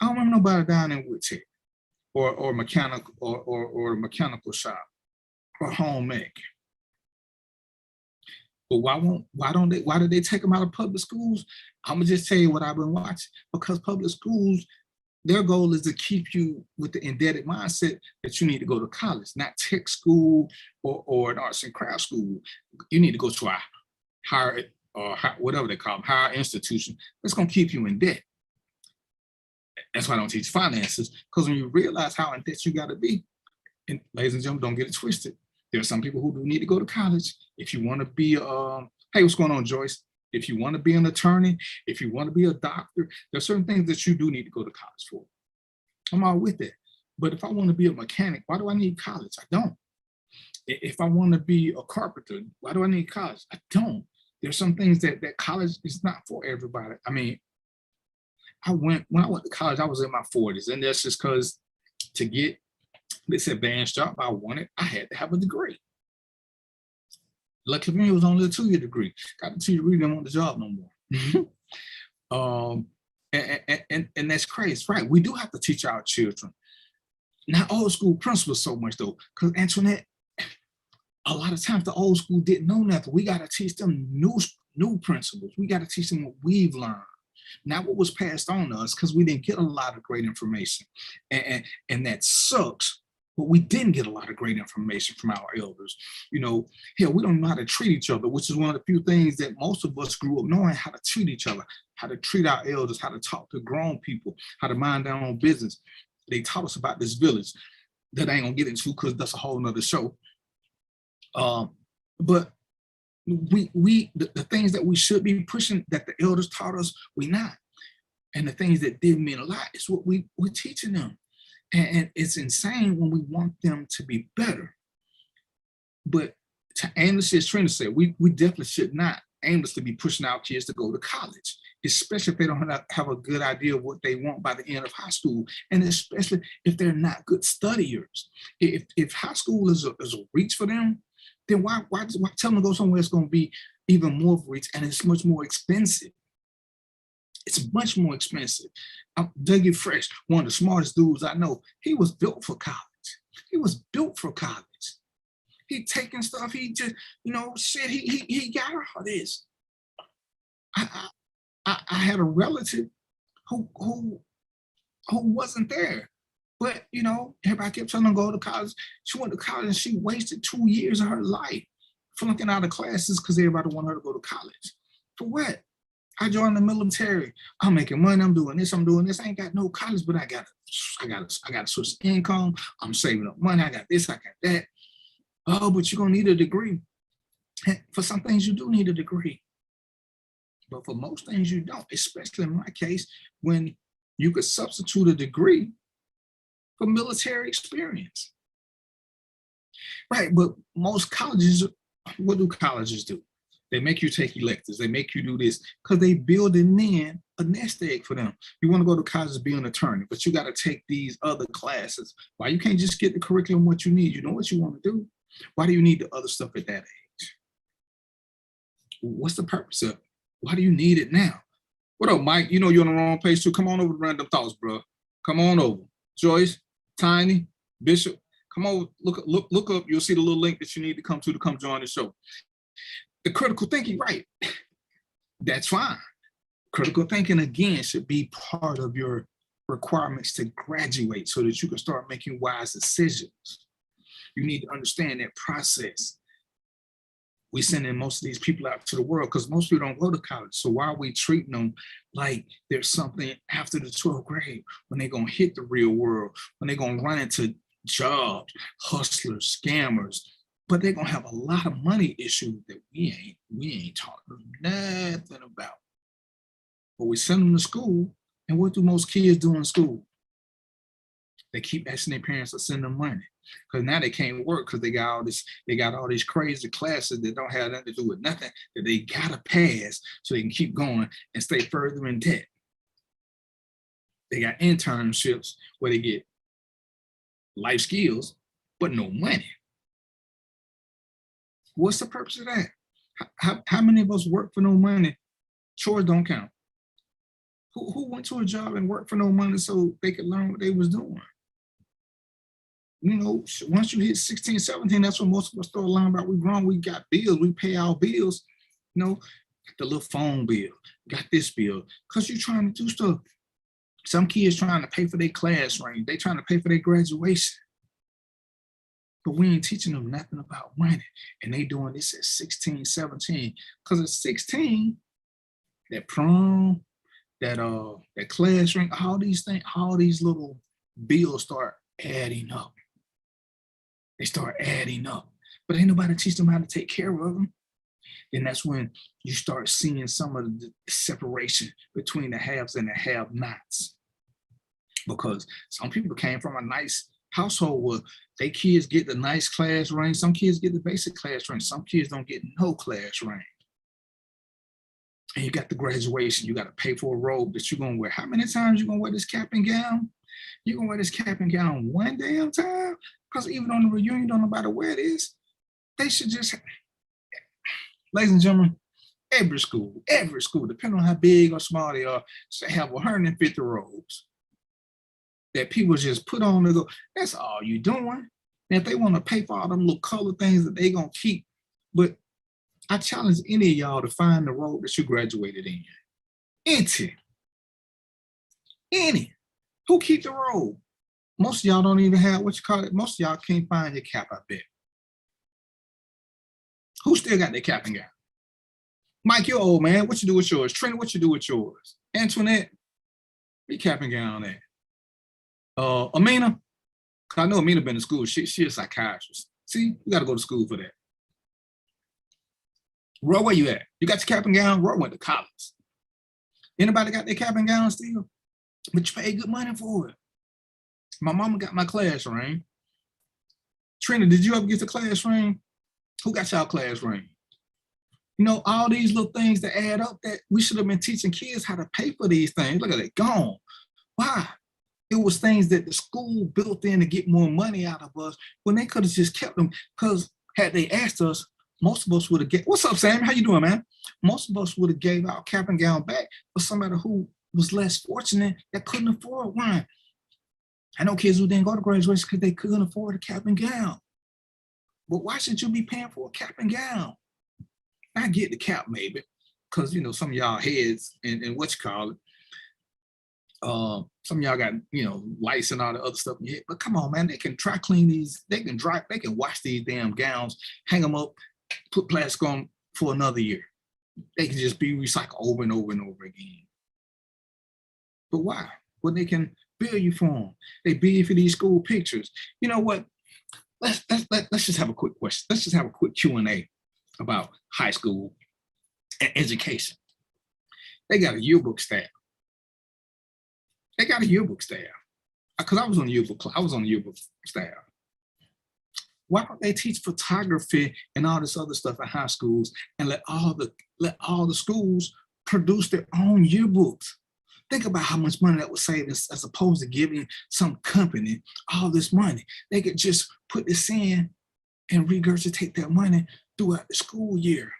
I don't remember nobody dying in wood tech or mechanical or a mechanical shop or home ec. But why do they take them out of public schools? I'm gonna just tell you what I've been watching. Because public schools, their goal is to keep you with the indebted mindset that you need to go to college, not tech school or an arts and crafts school. You need to go to a higher, whatever they call them, higher institution that's gonna keep you in debt. That's why I don't teach finances, because when you realize how in debt you gotta be, and ladies and gentlemen, don't get it twisted. There are some people who do need to go to college. If you wanna be, hey, what's going on, Joyce? If you want to be an attorney, if you want to be a doctor, there are certain things that you do need to go to college for. I'm all with it. But if I want to be a mechanic, why do I need college? I don't. If I want to be a carpenter, why do I need college? I don't. There's some things that college is not for everybody. I mean, when I went to college, I was in my 40s, and that's just because to get this advanced job I wanted, I had to have a degree. Lucky for me, it was only a 2-year degree. Got the 2-year degree, didn't want the job no more. And that's crazy, right? We do have to teach our children. Not old school principles so much though, because Antoinette, a lot of times the old school didn't know nothing. We got to teach them new principles. We got to teach them what we've learned, not what was passed on to us, because we didn't get a lot of great information, and that sucks. But we didn't get a lot of great information from our elders. You know, hell, we don't know how to treat each other, which is one of the few things that most of us grew up knowing, how to treat each other, how to treat our elders, how to talk to grown people, how to mind their own business. They taught us about this village that I ain't gonna get into because that's a whole nother show. But the things that we should be pushing that the elders taught us, we not. And the things that didn't mean a lot is what we're teaching them. And it's insane when we want them to be better. But to aimlessly, as Trina said, we definitely should not aimlessly be pushing our kids to go to college, especially if they don't have a good idea of what they want by the end of high school, and especially if they're not good studiers. If high school is a reach for them, then why tell them to go somewhere that's going to be even more of a reach, and it's much more expensive. It's much more expensive. Dougie Fresh, one of the smartest dudes I know, he was built for college. He was built for college. He taking stuff, he just, shit, he got all this. I had a relative who wasn't there. But, everybody kept telling her to go to college. She went to college and she wasted 2 years of her life flunking out of classes because everybody wanted her to go to college. For what? I joined the military. I'm making money. I'm doing this. I ain't got no college, but I got a source of income. I'm saving up money. I got this. I got that. Oh, but you're gonna need a degree. For some things, you do need a degree, but for most things, you don't. Especially in my case, when you could substitute a degree for military experience, right? But most colleges, what do colleges do? They make you take electives. They make you do this because they building in a nest egg for them. You want to go to college to be an attorney, but you got to take these other classes. Why you can't just get the curriculum what you need? You know what you want to do. Why do you need the other stuff at that age? What's the purpose of it? Why do you need it now? What up, Mike? You're on the wrong page too. Come on over to Random Thoughts, bro. Come on over. Joyce, Tiny, Bishop, come over. Look up. You'll see the little link that you need to come join the show. The critical thinking, right? That's fine. Critical thinking, again, should be part of your requirements to graduate so that you can start making wise decisions. You need to understand that process. We sending most of these people out to the world because most people don't go to college. So why are we treating them like there's something after the 12th grade when they're going to hit the real world, when they're going to run into jobs, hustlers, scammers, but they're gonna have a lot of money issues that we ain't talking nothing about. But we send them to school, and what do most kids do in school? They keep asking their parents to send them money. because now they can't work because they got all these crazy classes that don't have nothing to do with nothing that they gotta pass so they can keep going and stay further in debt. They got internships where they get life skills, but no money. What's the purpose of that? How many of us work for no money? Chores don't count. Who went to a job and worked for no money so they could learn what they was doing? You know, once you hit 16, 17, that's when most of us start learning about we grown, we got bills, we pay our bills, you know, the little phone bill, got this bill, because you're trying to do stuff. Some kids trying to pay for their class range, they trying to pay for their graduation. But we ain't teaching them nothing about money. And they doing this at 16, 17. Because at 16, that prom, that class rank, all these things, all these little bills start adding up. They start adding up. But ain't nobody teach them how to take care of them. Then that's when you start seeing some of the separation between the haves and the have-nots. Because some people came from a nice household where they kids get the nice class range, some kids get the basic class range, some kids don't get no class range. And you got the graduation, you got to pay for a robe that you're gonna wear. How many times you gonna wear this cap and gown? You're gonna wear this cap and gown one damn time? Because even on the reunion, don't nobody wear this. They should just, ladies and gentlemen, every school, depending on how big or small they are, should have 150 robes that people just put on and go, that's all you doing. And if they want to pay for all them little color things that they gonna keep, but I challenge any of y'all to find the robe that you graduated in. Any. Who keep the robe? Most of y'all don't even have, what you call it, most of y'all can't find your cap, I bet. Who still got their cap and gown? Mike, you're old, man. What you do with yours? Trina, what you do with yours? Antoinette, be cap and gown there. Amina, I know Amina been to school. She a psychiatrist. See, you got to go to school for that. Roy, where you at? You got your cap and gown? Roy went to college. Anybody got their cap and gown still? But you pay good money for it. My mama got my class ring. Trina, did you ever get the class ring? Who got y'all class ring? You know, all these little things that add up that we should have been teaching kids how to pay for these things. Look at it, gone. Why? It was things that the school built in to get more money out of us when they could have just kept them, because had they asked us, most of us would have what's up, Sam? How you doing, man? Most of us would have gave our cap and gown back for somebody who was less fortunate that couldn't afford one. I know kids who didn't go to graduation because they couldn't afford a cap and gown. But why should you be paying for a cap and gown? I get the cap maybe, because you know some of y'all heads and what you call it. Some of y'all got, you know, lice and all the other stuff in your head. But come on, man, they can dry clean these, they can wash these damn gowns, hang them up, put plastic on for another year. They can just be recycled over and over and over again. But why? Well, they can bill you for them. They bill you for these school pictures. You know what? Let's just have a quick question. Let's just have a quick Q&A about high school and education. They got a yearbook staff. Because I was on the yearbook staff. Why don't they teach photography and all this other stuff in high schools and let all the schools produce their own yearbooks? Think about how much money that would save as opposed to giving some company all this money. They could just put this in and regurgitate that money throughout the school year.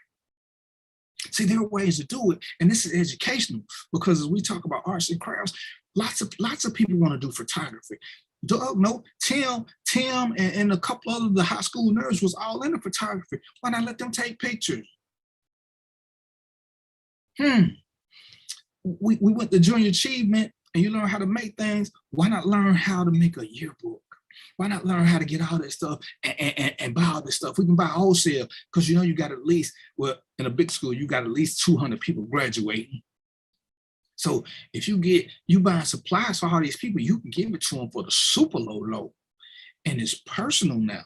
See, there are ways to do it, and this is educational, because as we talk about arts and crafts, lots of people want to do photography. No, Tim and a couple of the high school nerds was all into photography. Why not let them take pictures? We went to junior achievement and you learn how to make things. Why not learn how to make a yearbook? Why not learn how to get all that stuff and buy all this stuff? We can buy wholesale, because you know you got at least, well, in a big school, you got at least 200 people graduating. So if you buying supplies for all these people, you can give it to them for the super low. And it's personal now.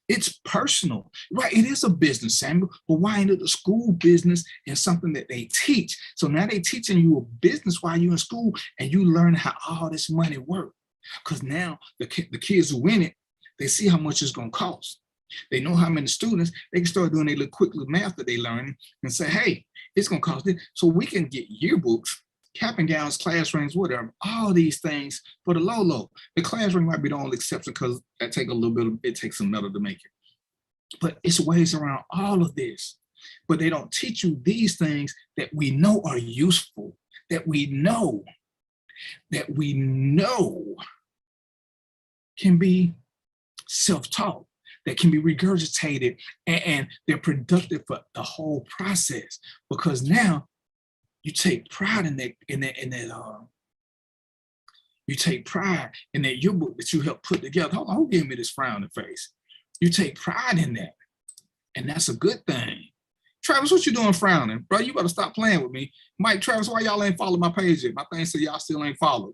It's personal, right? It is a business, Samuel, but why ain't it a school business and something that they teach? So now they teaching you a business while you're in school and you learn how all this money works. Because now the kids who win it, They see how much it's going to cost. They know how many students. They can start doing their little quick little math that they learn and say, hey, it's going to cost this. So we can get yearbooks, cap and gowns, class rings, whatever, all these things for the low. The class ring might be the only exception because that take a little bit, it takes some metal to make it. But it's ways around all of this. But they don't teach you these things that we know are useful, that we know can be self-taught, that can be regurgitated, and they're productive for the whole process. Because now you take pride in that you take pride in that yearbook that you helped put together. Hold on, who gave me this frowning face? You take pride in that, and that's a good thing. Travis, what you doing frowning? Bro, you better stop playing with me. Mike, Travis, why y'all ain't followed my page yet? My thing said y'all still ain't followed.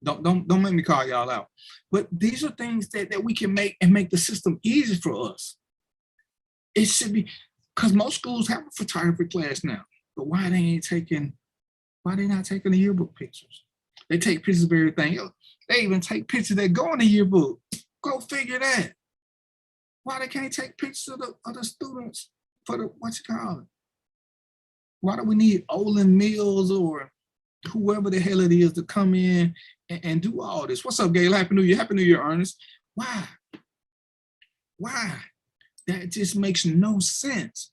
Don't make me call y'all out. But these are things that we can make and make the system easy for us. It should be, because most schools have a photography class now. But why they not taking the yearbook pictures? They take pictures of everything else. They even take pictures that go in the yearbook. Go figure that. Why they can't take pictures of the students for the, what you call it? Why do we need Olin Mills or whoever the hell it is to come in and do all this? What's up, Gail? Happy New Year. Happy New Year, Ernest. Why? That just makes no sense.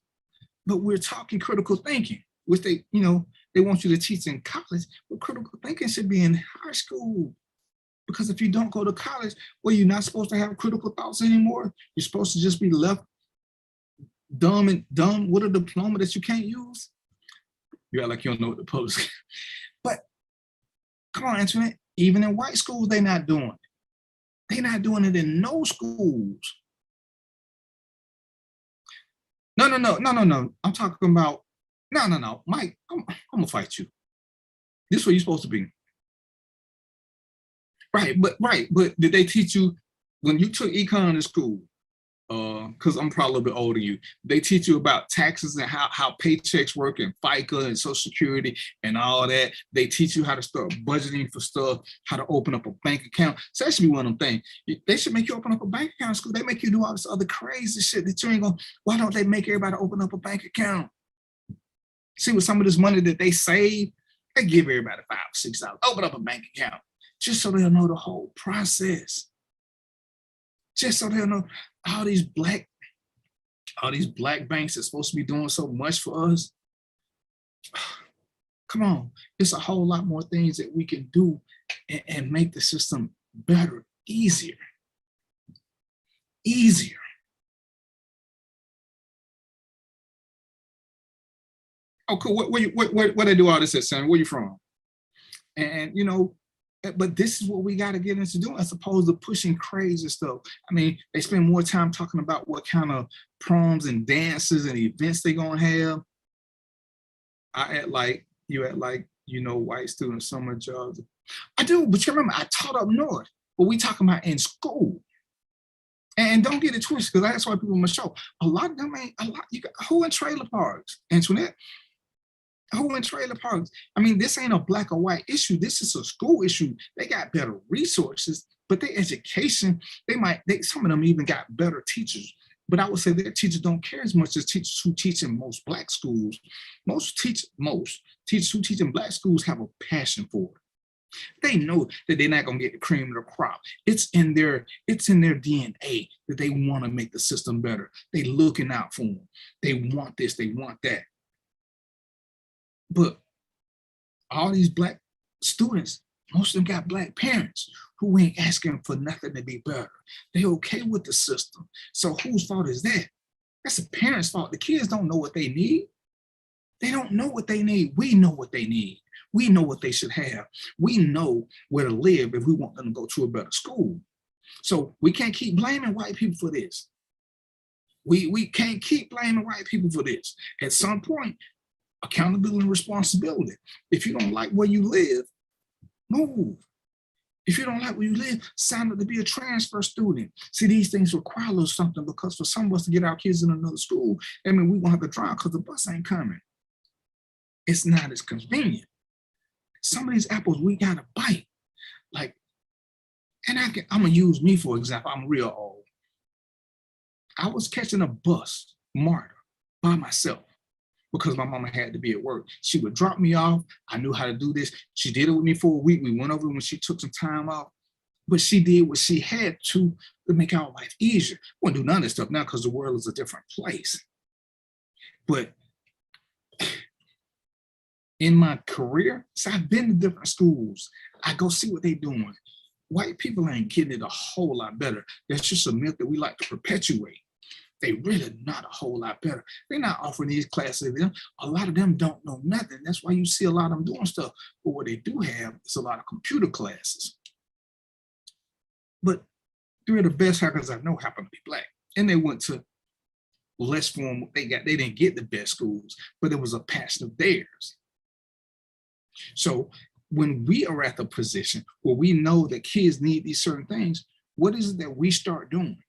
But we're talking critical thinking, which they want you to teach in college, but critical thinking should be in high school. Because if you don't go to college, well, you're not supposed to have critical thoughts anymore. You're supposed to just be left dumb with a diploma that you can't use. You act like you don't know what the public. But come on, Antoinette, even in white schools, they're not doing it. They're not doing it in no schools. No. I'm talking about, no. Mike, I'm gonna fight you. This is where you're supposed to be. Right, but did they teach you when you took econ in school? Because I'm probably a little bit older than you. They teach you about taxes and how paychecks work and FICA and Social Security and all that. They teach you how to start budgeting for stuff, how to open up a bank account. So that should be one of them things. They should make you open up a bank account in school. They make you do all this other crazy shit that you ain't gonna. Why don't they make everybody open up a bank account? See, with some of this money that they save, they give everybody $5 or $6. Open up a bank account. Just so they'll know the whole process. Just so they'll know all these black banks are supposed to be doing so much for us. Come on, it's a whole lot more things that we can do and make the system better, easier. Oh, cool. Where they do all this at, Sam? Where you from? And but this is what we got to get into doing as opposed to pushing crazy stuff. I mean, they spend more time talking about what kind of proms and dances and events they're going to have. White student summer jobs. I do, but you remember, I taught up north, but we talking about in school. And don't get it twisted, because that's why people must show. A lot of them ain't, who in trailer parks? Antoinette? Who in trailer parks? I mean, this ain't a black or white issue. This is a school issue. They got better resources, but their education, some of them even got better teachers. But I would say their teachers don't care as much as teachers who teach in most black schools. Most teachers who teach in black schools have a passion for it. They know that they're not gonna get the cream of the crop. It's in their DNA that they want to make the system better. They looking out for them. They want this, they want that. But all these black students, most of them got black parents who ain't asking for nothing to be better. They okay with the system. So whose fault is that? That's the parents' fault. The kids don't know what they need. They don't know what they need. We know what they need. We know what they should have. We know where to live if we want them to go to a better school. So we can't keep blaming white people for this. We can't keep blaming white people for this. At some point, accountability and responsibility. If you don't like where you live, move. If you don't like where you live, sign up to be a transfer student. See, these things require a little something, because for some of us to get our kids in another school, I mean, we won't have to drive because the bus ain't coming. It's not as convenient. Some of these apples we gotta bite. I'm gonna use me for example. I'm real old. I was catching a bus, MARTA, by myself because my mama had to be at work. She would drop me off. I knew how to do this. She did it with me for a week. We went over when she took some time off, but she did what she had to make our life easier. We won't do none of this stuff now because the world is a different place. But in my career, so I've been to different schools. I go see what they're doing. White people ain't getting it a whole lot better. That's just a myth that we like to perpetuate. They really not a whole lot better. They're not offering these classes. A lot of them don't know nothing. That's why you see a lot of them doing stuff. But what they do have is a lot of computer classes. But 3 of the best hackers I know happen to be Black. And they went to less form. They didn't get the best schools, but it was a passion of theirs. So when we are at the position where we know that kids need these certain things, what is it that we start doing?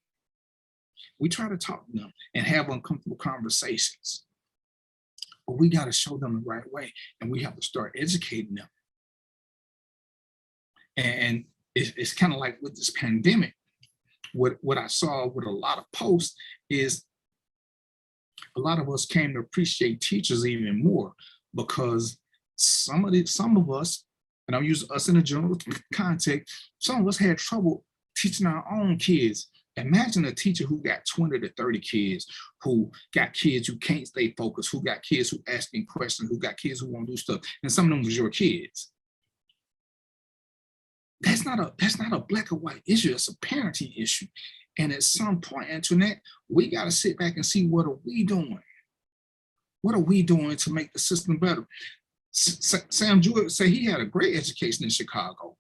We try to talk to them and have uncomfortable conversations, but we got to show them the right way, and we have to start educating them. And it's kind of like with this pandemic, what I saw with a lot of posts is a lot of us came to appreciate teachers even more, because some of us, and I'll use us in a general context, some of us had trouble teaching our own kids. Imagine a teacher who got 20 to 30 kids, who got kids who can't stay focused, who got kids who asking questions, who got kids who won't do stuff, and some of them was your kids. That's not a black or white issue, it's a parenting issue. And at some point, Antoinette, we got to sit back and see, what are we doing? What are we doing to make the system better? Sam Jewett said he had a great education in Chicago.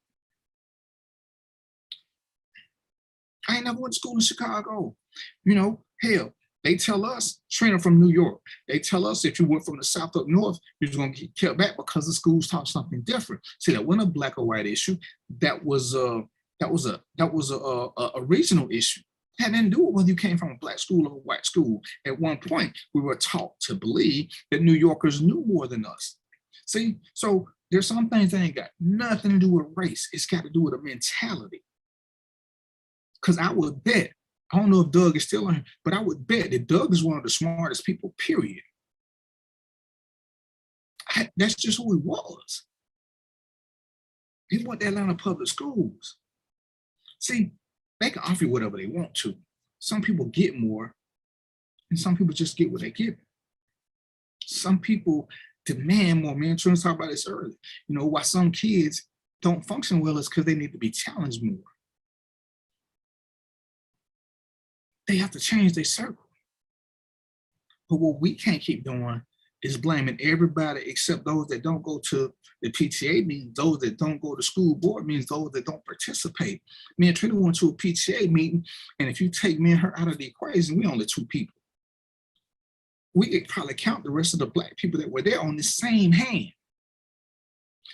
I ain't never went to school in Chicago. You know, hell, they tell us, Trina from New York, they tell us if you went from the South up north, you're going to get kept back because the schools taught something different. See, that wasn't a black or white issue. That was a regional issue. It had nothing to do with whether you came from a black school or a white school. At one point, we were taught to believe that New Yorkers knew more than us. See, so there's some things that ain't got nothing to do with race. It's got to do with a mentality. Because I would bet, I don't know if Doug is still on here, but I would bet that Doug is one of the smartest people, period. That's just who he was. He went to Atlanta public schools. See, they can offer you whatever they want to. Some people get more, and some people just get what they get. Some people demand more. Me and Trin talked about this earlier. You know, why some kids don't function well is because they need to be challenged more. They have to change their circle. But what we can't keep doing is blaming everybody except those that don't go to the PTA meetings, those that don't go to school board meetings, those that don't participate. Me and Trina went to a PTA meeting, and if you take me and her out of the equation, we only 2 people. We could probably count the rest of the black people that were there on the same hand.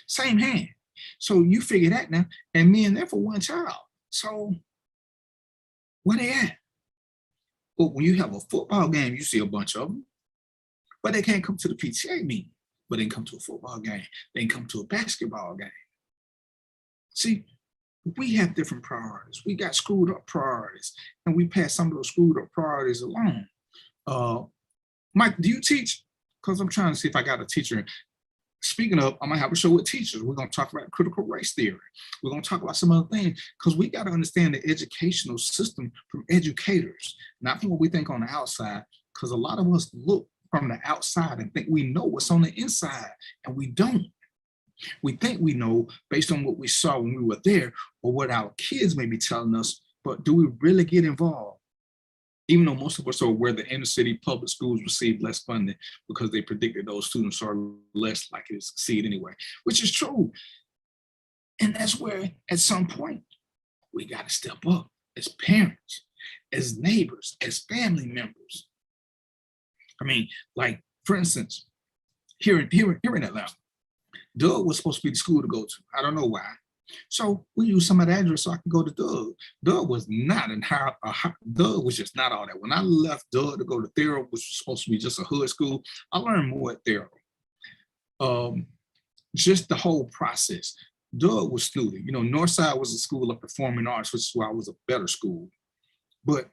Same hand. So you figure that now, and me and them for one child. So where they at? But when you have a football game, you see a bunch of them, but they can't come to the PTA meeting, but they can come to a football game. They can come to a basketball game. See, we have different priorities. We got screwed up priorities, and we pass some of those screwed up priorities along. Mike, do you teach? Because I'm trying to see if I got a teacher. Speaking of, I'm gonna have a show with teachers. We're gonna talk about critical race theory. We're gonna talk about some other things, because we gotta understand the educational system from educators, not from what we think on the outside, because a lot of us look from the outside and think we know what's on the inside, and we don't. We think we know based on what we saw when we were there, or what our kids may be telling us, but do we really get involved? Even though most of us are aware that inner city public schools receive less funding because they predicted those students are less likely to succeed anyway, which is true. And that's where, at some point, we got to step up as parents, as neighbors, as family members. I mean, like, for instance, here in Atlanta, Doug was supposed to be the school to go to. I don't know why. So we used some of that address so I could go to Doug. Doug was not Doug was just not all that. When I left Doug to go to Thero, which was supposed to be just a hood school, I learned more at Thero. Just the whole process. Doug was student. You know, Northside was a school of performing arts, which is why it was a better school. But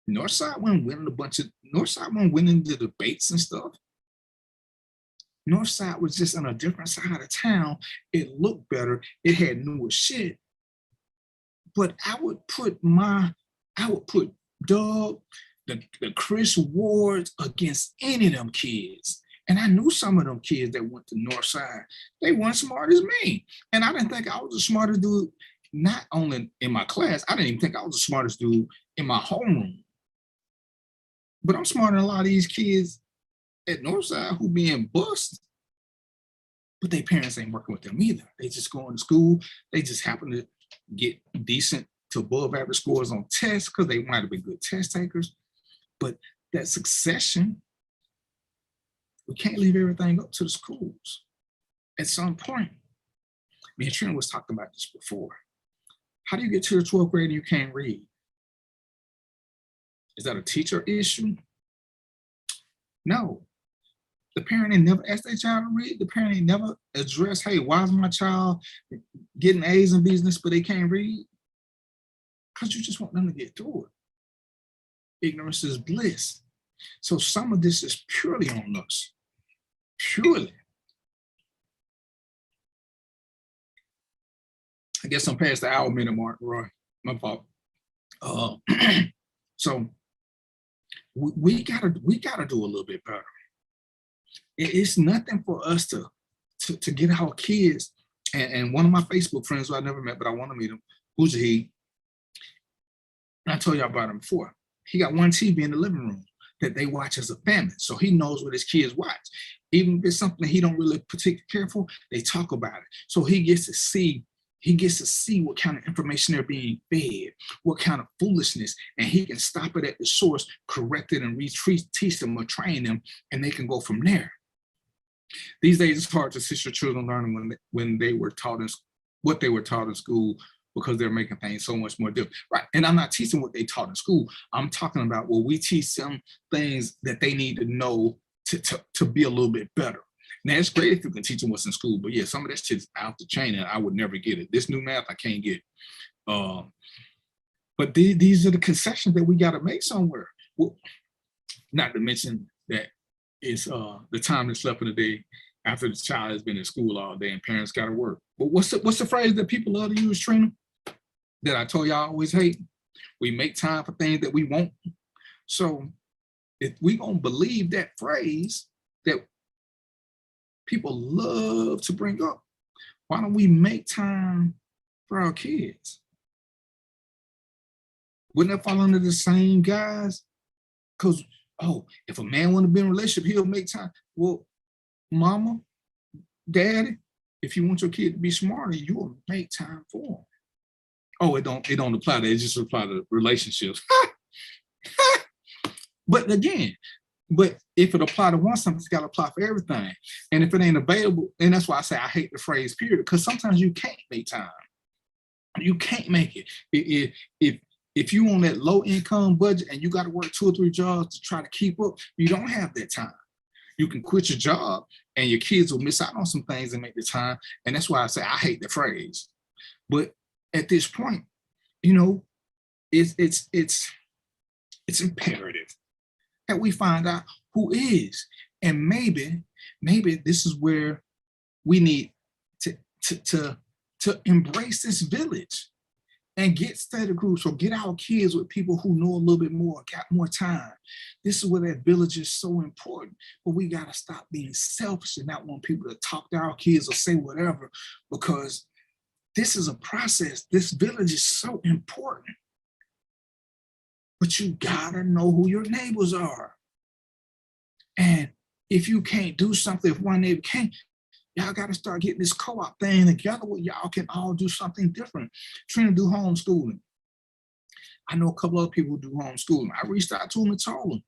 Northside wasn't winning the debates and stuff. Northside was just on a different side of town. It looked better. It had newer shit. But I would put Doug, the Chris Wards against any of them kids. And I knew some of them kids that went to Northside. They weren't smart as me. And I didn't think I was the smartest dude, not only in my class, I didn't even think I was the smartest dude in my homeroom. But I'm smarter than a lot of these kids at Northside who being busted. But their parents ain't working with them either. They just going to school. They just happen to get decent to above average scores on tests because they might have been good test takers. But that succession, we can't leave everything up to the schools. At some point, me and Trina was talking about this before. How do you get to the 12th grade and you can't read? Is that a teacher issue? No. The parent ain't never asked their child to read. The parent ain't never addressed, hey, why is my child getting A's in business, but they can't read? Because you just want them to get through it. Ignorance is bliss. So some of this is purely on us. Purely. I guess I'm past the hour minute mark, Roy. My fault. So we gotta do a little bit better. It's nothing for us to get our kids. And one of my Facebook friends who I never met, but I want to meet him, who's he? I told y'all about him before. He got one TV in the living room that they watch as a family. So he knows what his kids watch. Even if it's something he don't really particularly care for, they talk about it. So he gets to see what kind of information they're being fed, what kind of foolishness, and he can stop it at the source, correct it, and teach them or train them, and they can go from there. These days, it's hard to assist your children learning when they were taught in what they were taught in school, because they're making things so much more different. Right, and I'm not teaching what they taught in school. I'm talking about, well, we teach them things that they need to know to be a little bit better. Now, it's great if you can teach them what's in school, but yeah, some of that shit's out the chain and I would never get it. This new math, I can't get. But these are the concessions that we got to make somewhere. Well, not to mention that it's the time that's left in the day after the child has been in school all day and parents got to work. But what's the phrase that people love to use, Trina, that I told y'all I always hate? We make time for things that we want. So if we gonna believe that phrase that people love to bring up, why don't we make time for our kids? Wouldn't that fall under the same guys? Because, oh, if a man want to be in a relationship, he'll make time. Well, mama, daddy, if you want your kid to be smarter, you'll make time for them. Oh, it don't apply to it, just apply to relationships. But again, if it apply to one something, it's got to apply for everything. And if it ain't available, and that's why I say I hate the phrase period, because sometimes you can't make time. You can't make it. If you on that low income budget and you got to work 2 or 3 jobs to try to keep up, you don't have that time. You can quit your job and your kids will miss out on some things and make the time. And that's why I say I hate the phrase. But at this point, you know, it's imperative that we find out who is. And maybe this is where we need to embrace this village and get study groups or get our kids with people who know a little bit more, got more time. This is where that village is so important. But we got to stop being selfish and not want people to talk to our kids or say whatever, because this is a process. This village is so important. But you gotta know who your neighbors are. And if you can't do something, if one neighbor can't, y'all gotta start getting this co-op thing together where y'all can all do something different. Trying to do homeschooling. I know a couple other people who do homeschooling. I reached out to them and told them,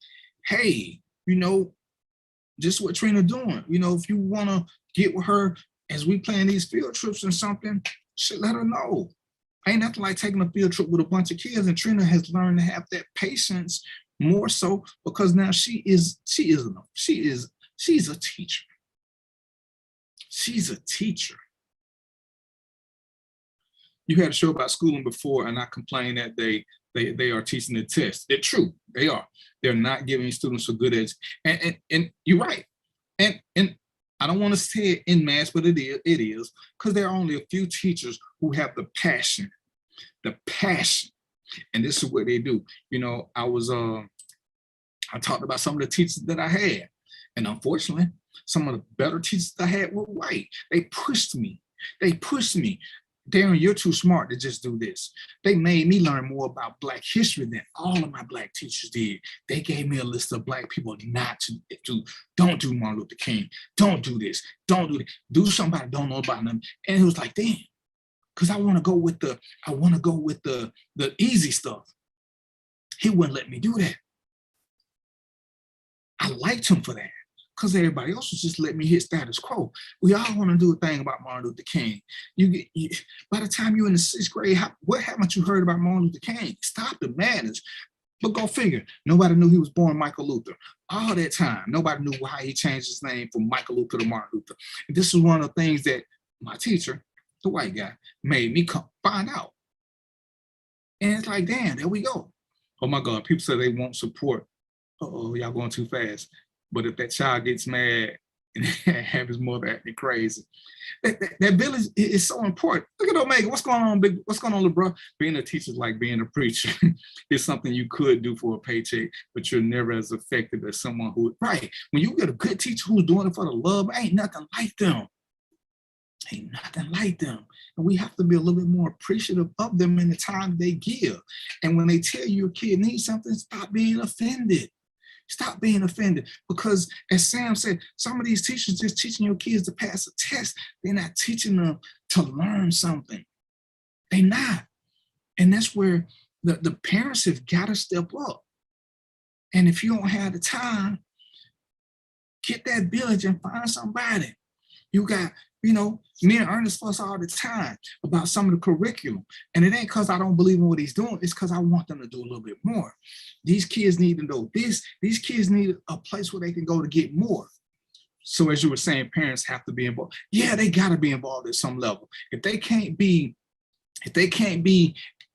hey, you know, just what Trina doing. You know, if you wanna get with her as we plan these field trips and something, shit, let her know. Ain't nothing like taking a field trip with a bunch of kids, and Trina has learned to have that patience more so because now she's a teacher. She's a teacher. You had a show about schooling before, and I complained that day They are teaching the test. They're true. They are. They're not giving students a good edge. And you're right. And I don't want to say it in mass, but it is, because there are only a few teachers who have the passion. And this is what they do. You know, I talked about some of the teachers that I had. And unfortunately, some of the better teachers I had were white. They pushed me. Darren, you're too smart to just do this. They made me learn more about Black history than all of my Black teachers did. They gave me a list of Black people not to do. Don't do Martin Luther King. Don't do this. Don't do that. Do something I don't know about them. And it was like, damn, because I want to go with the easy stuff. He wouldn't let me do that. I liked him for that, because everybody else was just letting me hit status quo. We all want to do a thing about Martin Luther King. By the time you're in the 6th grade, what haven't you heard about Martin Luther King? Stop the madness. But go figure, nobody knew he was born Michael Luther. All that time, nobody knew why he changed his name from Michael Luther to Martin Luther. And this is one of the things that my teacher, the white guy, made me find out. And it's like, damn, there we go. Oh my God, people say they won't support. Uh-oh, y'all going too fast. But if that child gets mad and have his mother acting crazy, that village is so important. Look at Omega. What's going on, big? What's going on, little bro? Being a teacher is like being a preacher. It's something you could do for a paycheck, but you're never as effective as someone who, right? When you get a good teacher who's doing it for the love, ain't nothing like them. Ain't nothing like them. And we have to be a little bit more appreciative of them in the time they give. And when they tell you your kid needs something, stop being offended. Stop being offended, because as Sam said, some of these teachers just teaching your kids to pass a test. They're not teaching them to learn something. They're not. And that's where the parents have got to step up. And if you don't have the time, get that village and find somebody. You got, you know, me and Ernest fuss all the time about some of the curriculum. And it ain't because I don't believe in what he's doing. It's because I want them to do a little bit more. These kids need to know this. These kids need a place where they can go to get more. So as you were saying, parents have to be involved. Yeah, they got to be involved at some level. If they can't be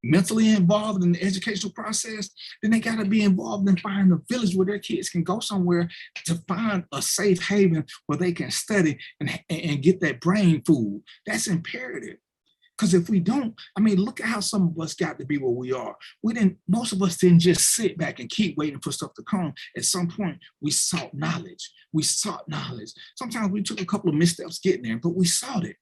mentally involved in the educational process, then they got to be involved in finding a village where their kids can go somewhere to find a safe haven where they can study and get that brain food. That's imperative. Because if we don't, I mean, look at how some of us got to be where we are. Most of us didn't just sit back and keep waiting for stuff to come. At some point, we sought knowledge. Sometimes we took a couple of missteps getting there, but we sought it.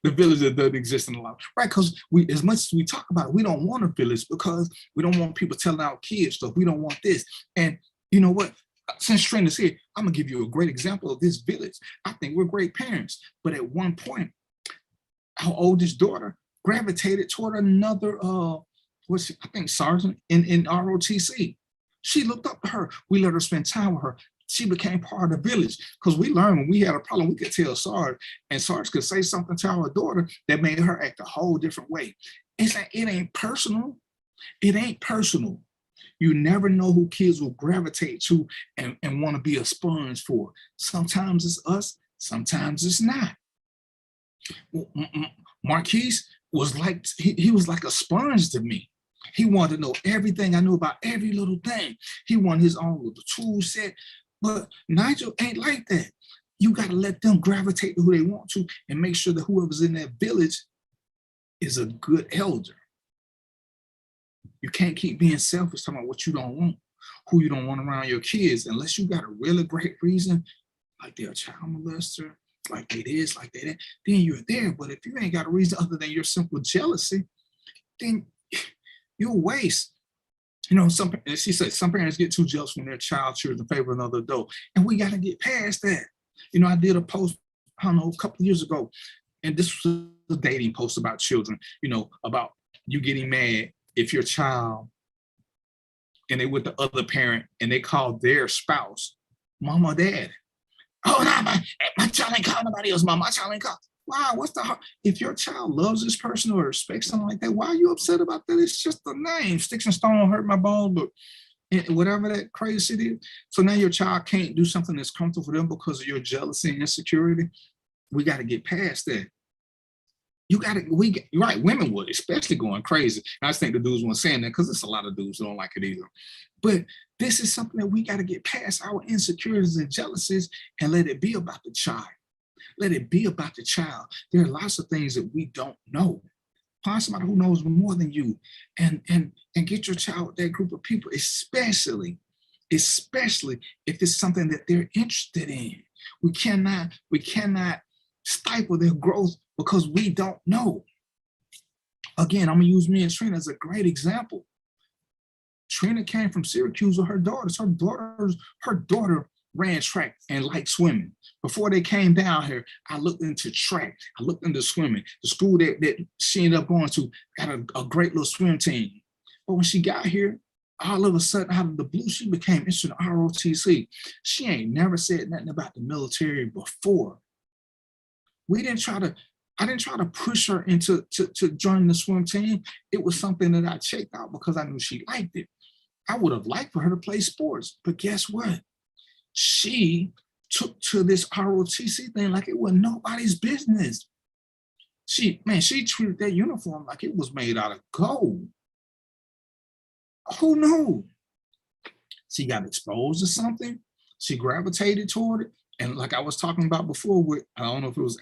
The village that doesn't exist in a lot, right? Because as much as we talk about it, we don't want a village because we don't want people telling our kids stuff. We don't want this. And you know what? Since Trent is here, I'm gonna give you a great example of this village. I think we're great parents, but at one point, our oldest daughter gravitated toward another, I think sergeant in ROTC. She looked up to her. We let her spend time with her. She became part of the village, because we learned when we had a problem, we could tell Sarge, and Sarge could say something to our daughter that made her act a whole different way. It ain't personal. It ain't personal. You never know who kids will gravitate to and want to be a sponge for. Sometimes it's us, sometimes it's not. Marquise was like, he was like a sponge to me. He wanted to know everything I knew about every little thing. He wanted his own little tool set. But Nigel ain't like that. You got to let them gravitate to who they want to and make sure that whoever's in that village is a good elder. You can't keep being selfish talking about what you don't want, who you don't want around your kids, unless you got a really great reason, like they're a child molester, like they this, like they that, then you're there. But if you ain't got a reason other than your simple jealousy, then you'll waste. You know, she said some parents get too jealous when their child chooses in favor of another adult. And we got to get past that. You know, I did a post, I don't know, a couple of years ago, and this was a dating post about children, you know, about you getting mad if your child and they with the other parent and they call their spouse mom or dad. Oh, no, my child ain't calling nobody else mom. My child ain't calling. Wow, what's the heart? If your child loves this person or respects something like that, why are you upset about that? It's just a name. Sticks and stone hurt my bones, but whatever that crazy shit is. So now your child can't do something that's comfortable for them because of your jealousy and insecurity. We got to get past that. You're right, women would, especially going crazy. And I just think the dudes weren't saying that because there's a lot of dudes who don't like it either. But this is something that we got to get past our insecurities and jealousies and let it be about the child. Let it be about the child. There are lots of things that we don't know. Find somebody who knows more than you and get your child with that group of people, especially if it's something that they're interested in. We cannot stifle their growth because we don't know. Again, I'm gonna use me and Trina as a great example. Trina came from Syracuse with her daughters. Her daughter ran track and liked swimming. Before they came down here, I looked into track. I looked into swimming. The school that she ended up going to had a great little swim team. But when she got here, all of a sudden, out of the blue, she became interested in ROTC. She ain't never said nothing about the military before. I didn't try to push her into to join the swim team. It was something that I checked out because I knew she liked it. I would have liked for her to play sports, but guess what? She took to this ROTC thing like it was nobody's business. She treated that uniform like it was made out of gold. Who knew? She got exposed to something. She gravitated toward it. And like I was talking about before with, I don't know if it was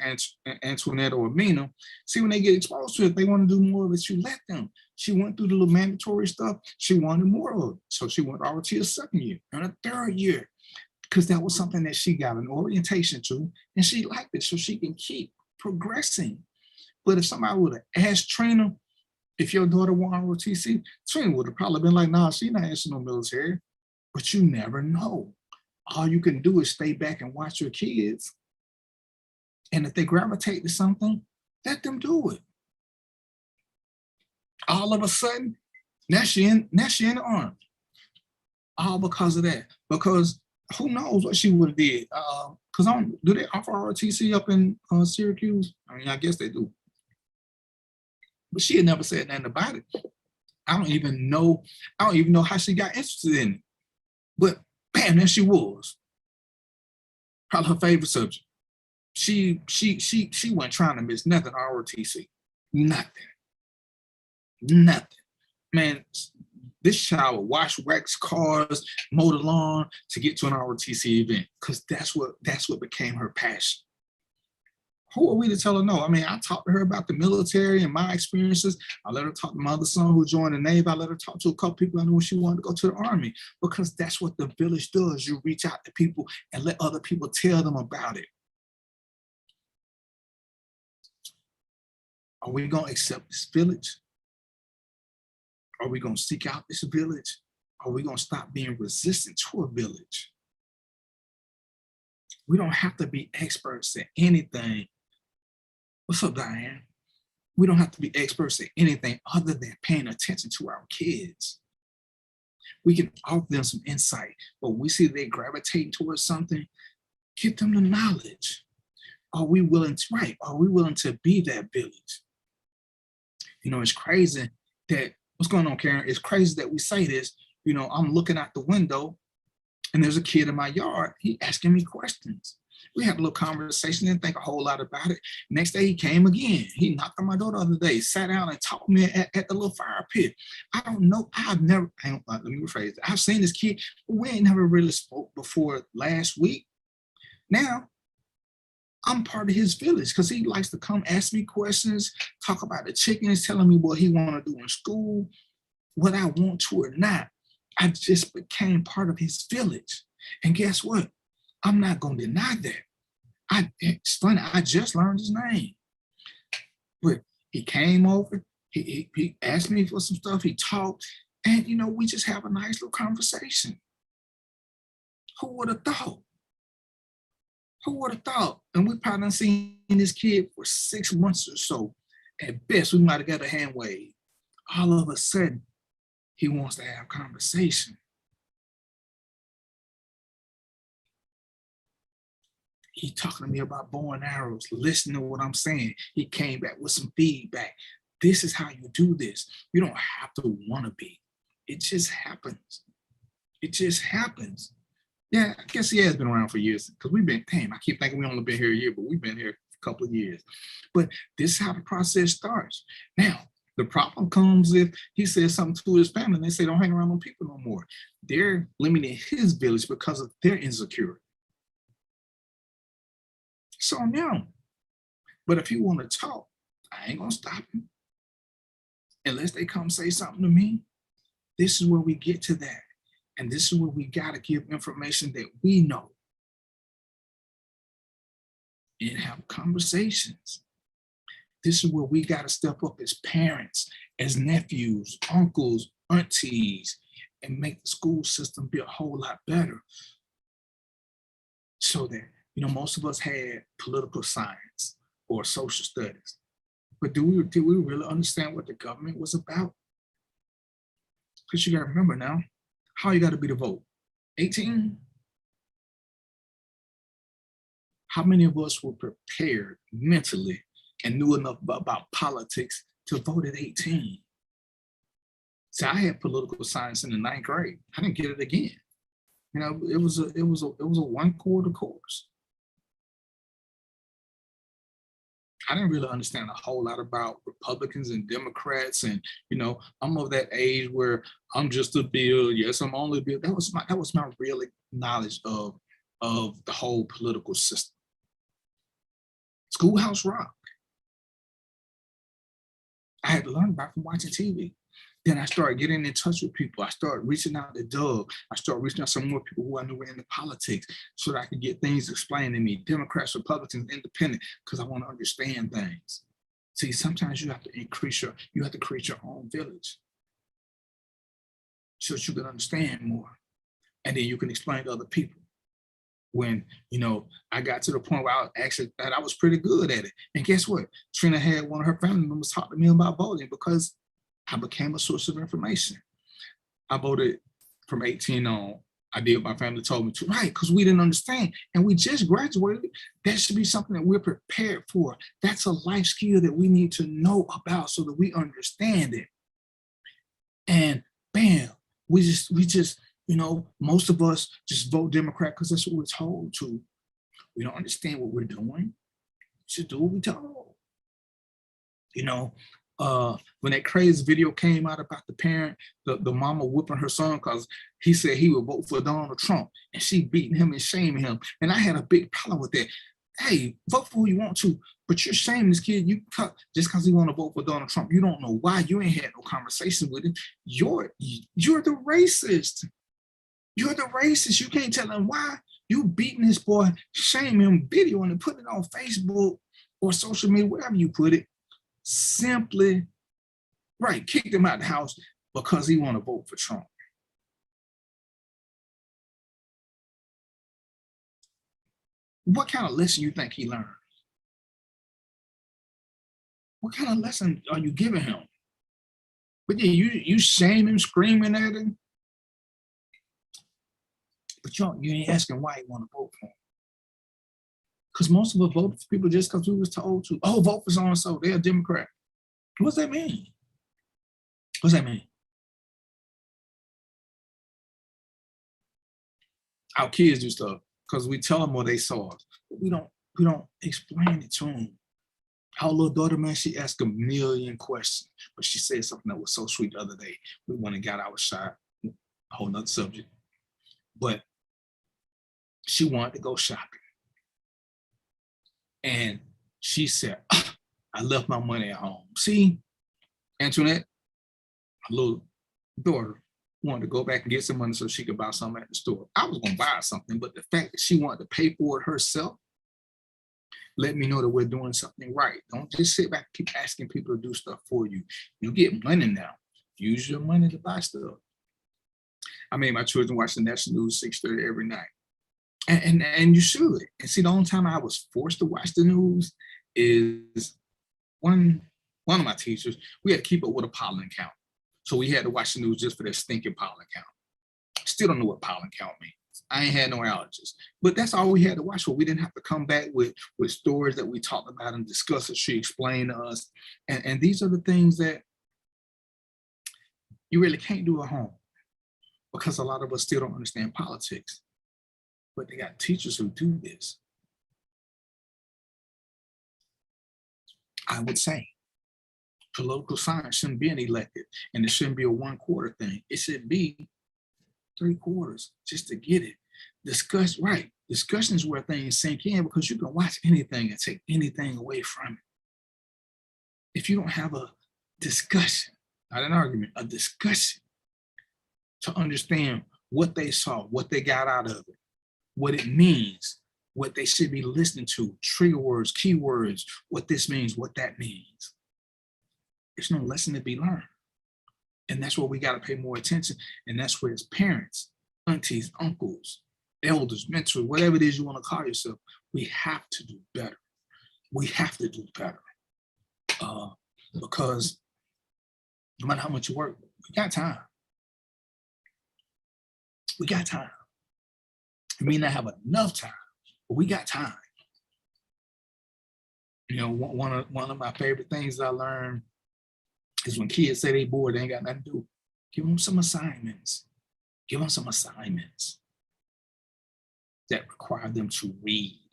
Antoinette or Amina, see, when they get exposed to it, they want to do more of it, you let them. She went through the little mandatory stuff. She wanted more of it. So she went over to a second year and a third year because that was something that she got an orientation to and she liked it so she can keep progressing. But if somebody would have asked Trina, if your daughter wanted ROTC, Trina would have probably been like, nah, she's not interested in no military. But you never know. All you can do is stay back and watch your kids. And if they gravitate to something, let them do it. All of a sudden, now she in the army. All because of that. Because who knows what she would have did. Because do they offer ROTC up in Syracuse? I mean, I guess they do. But she had never said nothing about it. I don't even know how she got interested in it. But bam, there she was. Probably her favorite subject. She wasn't trying to miss nothing ROTC. Nothing. Man, this child would wash, wax cars, mow the lawn to get to an ROTC event because that's what became her passion. Who are we to tell her no? I mean, I talked to her about the military and my experiences. I let her talk to my other son who joined the Navy. I let her talk to a couple people I knew when she wanted to go to the Army because that's what the village does. You reach out to people and let other people tell them about it. Are we going to accept this village? Are we going to seek out this village? Are we going to stop being resistant to a village? We don't have to be experts at anything. What's up, Diane? We don't have to be experts at anything other than paying attention to our kids. We can offer them some insight, but when we see they gravitate towards something, give them the knowledge. Are we willing to be that village? You know, it's crazy that, what's going on, Karen? It's crazy that we say this. You know, I'm looking out the window and there's a kid in my yard. He asking me questions. We had a little conversation, didn't think a whole lot about it. Next day he came again. He knocked on my door the other day, sat down and talked to me at the little fire pit. I don't know. Let me rephrase it. I've seen this kid, but we ain't never really spoke before last week. Now, I'm part of his village because he likes to come ask me questions, talk about the chickens, telling me what he want to do in school, whether I want to or not. I just became part of his village. And guess what? I'm not going to deny that. It's funny, I just learned his name. But he came over, he asked me for some stuff, he talked, and you know, we just have a nice little conversation. Who would have thought? Who would have thought? And we probably done seen this kid for 6 months or so. At best, we might have got a hand wave. All of a sudden, he wants to have conversation. He talking to me about bow and arrows, listening to what I'm saying. He came back with some feedback. This is how you do this. You don't have to want to be. It just happens. It just happens. Yeah, I guess he has been around for years because we've been, damn, I keep thinking we only been here a year, but we've been here couple of years. But this is how the process starts. Now, the problem comes if he says something to his family and they say, don't hang around with people no more. They're limiting his village because of their insecurity. So now, but if you want to talk, I ain't gonna stop him. Unless they come say something to me. This is where we get to that. And this is where we gotta give information that we know. And have conversations. This is where we got to step up as parents, as nephews, uncles, aunties, and make the school system be a whole lot better. So that, most of us had political science or social studies. But did we really understand what the government was about? Because you got to remember now, how you got to be to vote? 18? How many of us were prepared mentally and knew enough about politics to vote at 18? See, I had political science in the 9th grade. I didn't get it again. It was a 1-quarter course. I didn't really understand a whole lot about Republicans and Democrats, and I'm of that age where I'm just a bill. Yes, I'm only a bill. That was my real knowledge of the whole political system. Schoolhouse Rock. I had to learn about from watching TV. Then I started getting in touch with people. I started reaching out to Doug. I started reaching out to some more people who I knew were into politics so that I could get things explained to me, Democrats, Republicans, independent, because I want to understand things. See, sometimes you have to create your own village so that you can understand more. And then you can explain to other people. When, I got to the point where I was pretty good at it. And guess what? Trina had one of her family members talk to me about voting because I became a source of information. I voted from 18 on. I did what my family told me to, right? Because we didn't understand. And we just graduated. That should be something that we're prepared for. That's a life skill that we need to know about so that we understand it. And bam, we just, most of us just vote Democrat because that's what we're told to. We don't understand what we're doing. We should do what we're told. When that crazy video came out about the parent, the mama whipping her son because he said he would vote for Donald Trump and she beating him and shaming him. And I had a big problem with that. Hey, vote for who you want to, but you're shaming this kid. Just because he want to vote for Donald Trump. You don't know why. You ain't had no conversation with him. You're the racist. You're the racist. You can't tell him why. You beating this boy, shaming him, videoing and putting it on Facebook or social media, wherever you put it. Simply, right, kicked him out of the house because he want to vote for Trump. What kind of lesson you think he learned? What kind of lesson are you giving him? But yeah, you shame him, screaming at him. But you ain't asking why he want to vote for him. Because most of us vote for people just because we was told to. Oh, vote for so-and-so, they're a Democrat. What's that mean? What's that mean? Our kids do stuff because we tell them what they saw, but we don't explain it to them. Our little daughter, man, she asked a million questions, but she said something that was so sweet the other day. We went and got our shot, a whole nother subject. But she wanted to go shopping. And she said, I left my money at home. See, Antoinette, my little daughter, wanted to go back and get some money so she could buy something at the store. I was going to buy her something, but the fact that she wanted to pay for it herself let me know that we're doing something right. Don't just sit back and keep asking people to do stuff for you. You get money now. Use your money to buy stuff. I made my children watch the national news 6:30 every night. And you should. And see, the only time I was forced to watch the news is one of my teachers, we had to keep up with a pollen count. So we had to watch the news just for that stinking pollen count. Still don't know what pollen count means. I ain't had no allergies. But that's all we had to watch for. We didn't have to come back with stories that we talked about and discuss it. She explained to us. And these are the things that you really can't do at home because a lot of us still don't understand politics. But they got teachers who do this. I would say political science shouldn't be an elective, and it shouldn't be a 1/4 thing. It should be 3/4 just to get it. Discussion is where things sink in, because you can watch anything and take anything away from it. If you don't have a discussion, not an argument, a discussion to understand what they saw, what they got out of it, what it means, what they should be listening to, trigger words, keywords, what this means, what that means. There's no lesson to be learned. And that's where we got to pay more attention. And that's where, as parents, aunties, uncles, elders, mentors, whatever it is you want to call yourself, we have to do better. We have to do better. Because no matter how much you work, we got time. We got time. We may not have enough time, but we got time. You know, one of my favorite things I learned is when kids say they bored, they ain't got nothing to do. Give them some assignments. Give them some assignments that require them to read.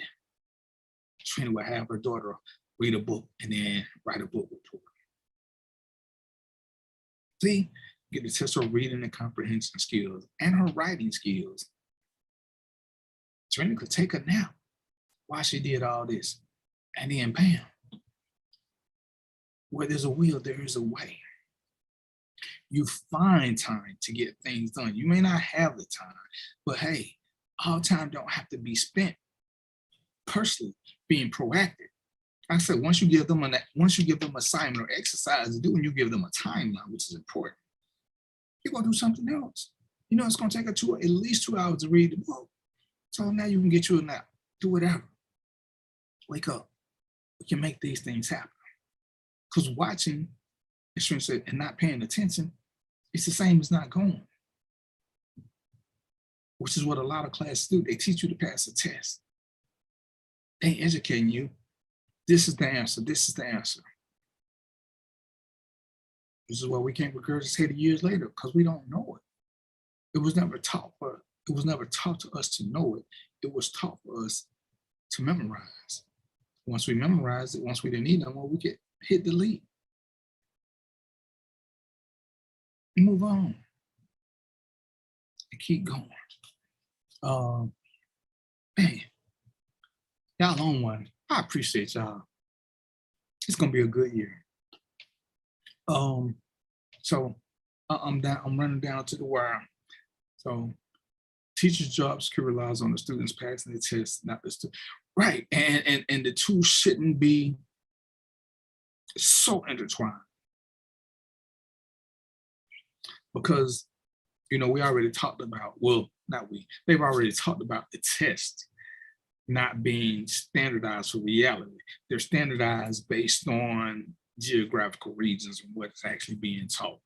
Trina would have her daughter read a book and then write a book report. See, get to test her reading and comprehension skills and her writing skills. Trina could take a nap while she did all this. And then bam, where there's a will, there is a way. You find time to get things done. You may not have the time, but hey, all time don't have to be spent personally being proactive. Like I said, once you give them assignment or exercise to do, and you give them a timeline, which is important, you're gonna do something else. You know, it's gonna take at least 2 hours to read the book. So now you can get you a nap, do whatever. Wake up. We can make these things happen. Because watching, as Shrin said, and not paying attention, it's the same as not going. Which is what a lot of classes do. They teach you to pass a test. They ain't educating you. This is the answer. This is the answer. This is why we can't regurgitate it years later, because we don't know it. It was never taught to us to know it. It was taught for us to memorize. Once we memorize it, once we didn't need no more, we could hit delete. Move on. And keep going. Man, y'all on one. I appreciate y'all. It's gonna be a good year. So I'm running down to the wire. So teachers' job security relies on the students passing the test, not the student. Right, and the two shouldn't be so intertwined. Because, you know, we already talked about, well, not we, they've already talked about the test not being standardized for reality. They're standardized based on geographical regions and what's actually being taught.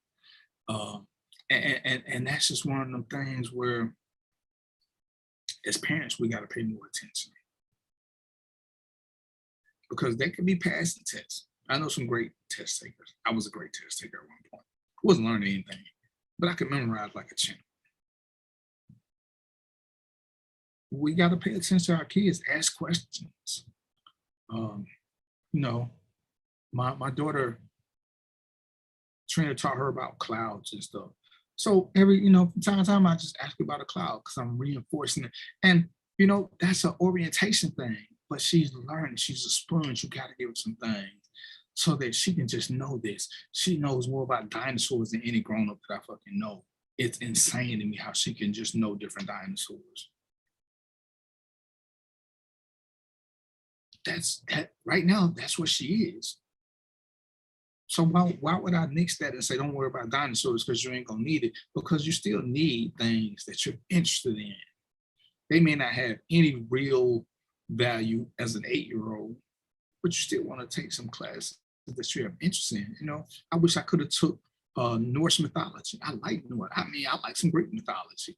And that's just one of them things where, as parents, we got to pay more attention. Because they could be passed the test. I know some great test takers. I was a great test taker at one point. I wasn't learning anything, but I could memorize like a champ. We got to pay attention to our kids, ask questions. You know, my daughter, Trina taught her about clouds and stuff. So from time to time, I just ask her about a cloud because I'm reinforcing it. And, you know, that's an orientation thing, but she's learning, she's a sponge. You got to give her some things so that she can just know this. She knows more about dinosaurs than any grown-up that I fucking know. It's insane to me how she can just know different dinosaurs. Right now, that's what she is. So why would I nix that and say, don't worry about dinosaurs because you ain't gonna need it? Because you still need things that you're interested in. They may not have any real value as an 8-year-old, but you still want to take some classes that you have interest in. You know, I wish I could have took Norse mythology. I like Norse. I mean, I like some Greek mythology.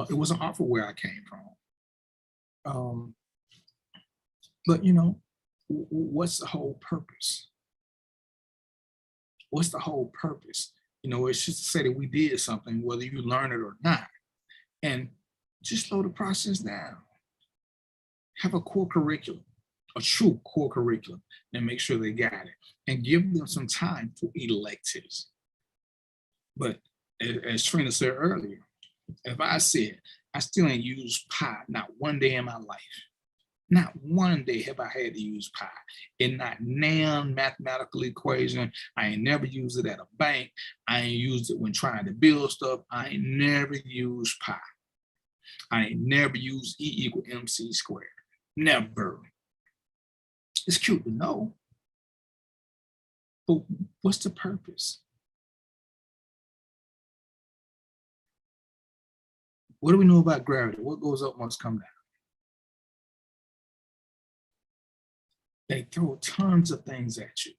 It wasn't hard for where I came from. But, you know, what's the whole purpose? What's the whole purpose? You know, it's just to say that we did something, whether you learn it or not. And just slow the process down. Have a core curriculum. a true core curriculum and make sure they got it, and give them some time for electives. But as Trina said earlier, if I said I still ain't used pi not one day in my life, not one day have I had to use pi in not nan mathematical equation. I ain't never used it at a bank. I ain't used it when trying to build stuff. I ain't never used pi. I ain't never used E equal MC squared. Never. It's cute to know, but what's the purpose? What do we know about gravity? What goes up must come down. They throw tons of things at you.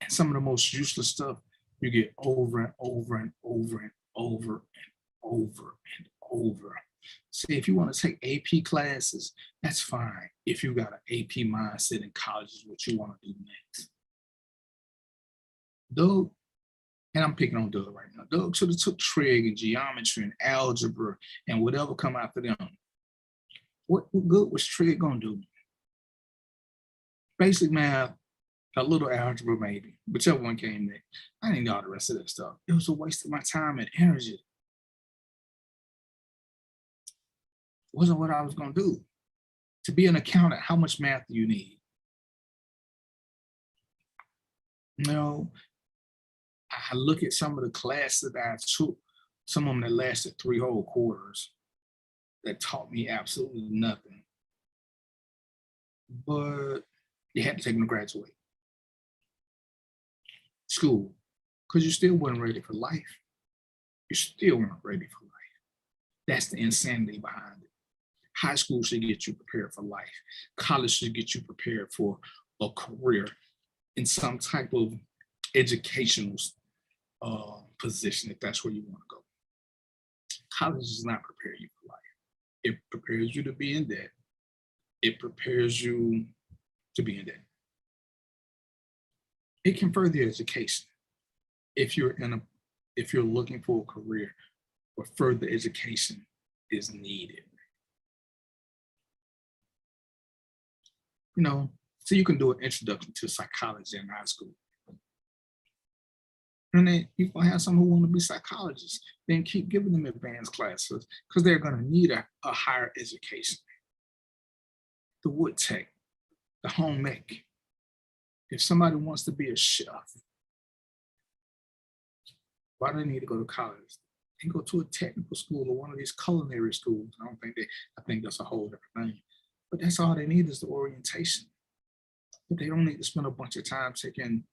And some of the most useless stuff you get over and over and over and over and over and over. See, if you want to take AP classes, that's fine. If you got an AP mindset in college is what you want to do next. Doug, and I'm picking on Doug right now. Doug should have took trig and geometry and algebra and whatever come after them. What good was trig gonna do? Basic math, a little algebra maybe, whichever one came next. I didn't know all the rest of that stuff. It was a waste of my time and energy. Wasn't what I was gonna do. To be an accountant, how much math do you need? You know, I look at some of the classes that I took, some of them that lasted 3 whole quarters, that taught me absolutely nothing. But you had to take them to graduate school, because you still weren't ready for life. You still weren't ready for life. That's the insanity behind it. High school should get you prepared for life. College should get you prepared for a career in some type of educational position, if that's where you want to go. College does not prepare you for life. It prepares you to be in debt. It prepares you to be in debt. It can further your education if you're looking for a career where further education is needed. You know, so you can do an introduction to psychology in high school. And then you're gonna have someone who want to be psychologists, then keep giving them advanced classes because they're gonna need a higher education. The wood tech, the home ec. If somebody wants to be a chef, why do they need to go to college? They can go to a technical school or one of these culinary schools. I think that's a whole different thing. But that's all they need is the orientation. But they don't need to spend a bunch of time taking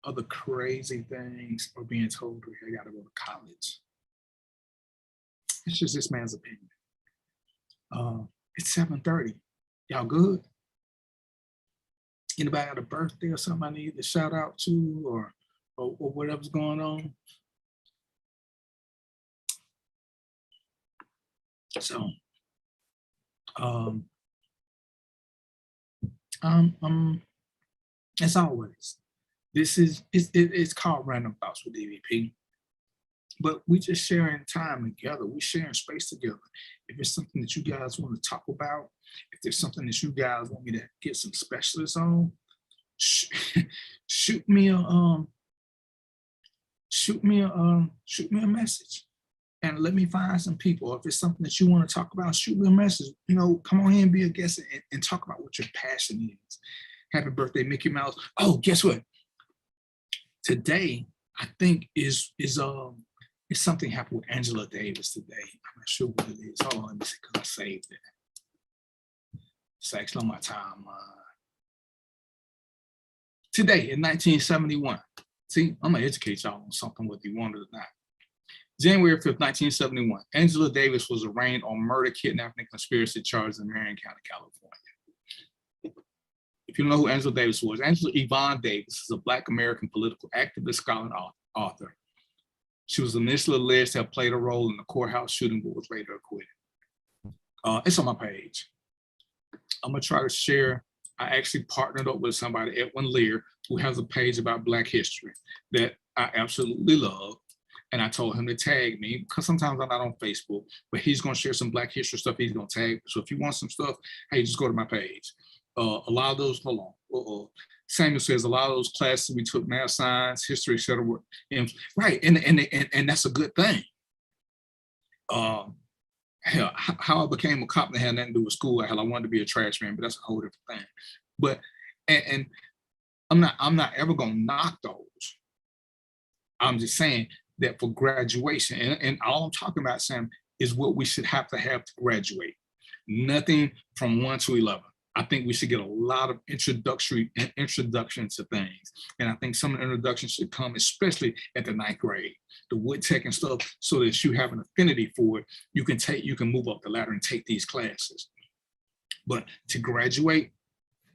other crazy things or being told they gotta go to college. It's just this man's opinion. It's 7:30. Y'all good? Anybody got a birthday or something I need to shout out to or whatever's going on? So, as always, it's called Random Thoughts with DVP, but we just sharing time together. We sharing space together. If it's something that you guys want to talk about, if there's something that you guys want me to get some specialists on, shoot me a message and let me find some people. If it's something that you want to talk about, shoot me a message. You know, come on here and be a guest and talk about what your passion is. Happy birthday, Mickey Mouse. Oh, guess what? Today, I think is something happened with Angela Davis today. I'm not sure what it is. Hold on, let me see, because I saved it. It's actually on my timeline. Today, in 1971. See, I'm going to educate y'all on something, whether you want it or not. January 5th, 1971, Angela Davis was arraigned on murder, kidnapping, and conspiracy charges in Marion County, California. If you know who Angela Davis was, Angela Yvonne Davis is a Black American political activist, scholar, and author. She was initially alleged to have played a role in the courthouse shooting, but was later acquitted. It's on my page. I'm gonna try to share. I actually partnered up with somebody, Edwin Lear, who has a page about Black history that I absolutely love. And I told him to tag me because sometimes I'm not on Facebook, but he's going to share some Black history stuff. He's going to tag. So if you want some stuff, hey, just go to my page. A lot of those, hold on. Samuel says a lot of those classes we took, math, science, history, etc. Right, and that's a good thing. Hell, how I became a cop that had nothing to do with school. Hell, I wanted to be a trash man, but that's a whole different thing. But and I'm not ever gonna knock those. I'm just saying that for graduation, and all I'm talking about, Sam, is what we should have to graduate. Nothing from 1 to 11. I think we should get a lot of introduction to things. And I think some of the introductions should come, especially at the 9th grade, the wood tech and stuff, so that you have an affinity for it. You can move up the ladder and take these classes. But to graduate,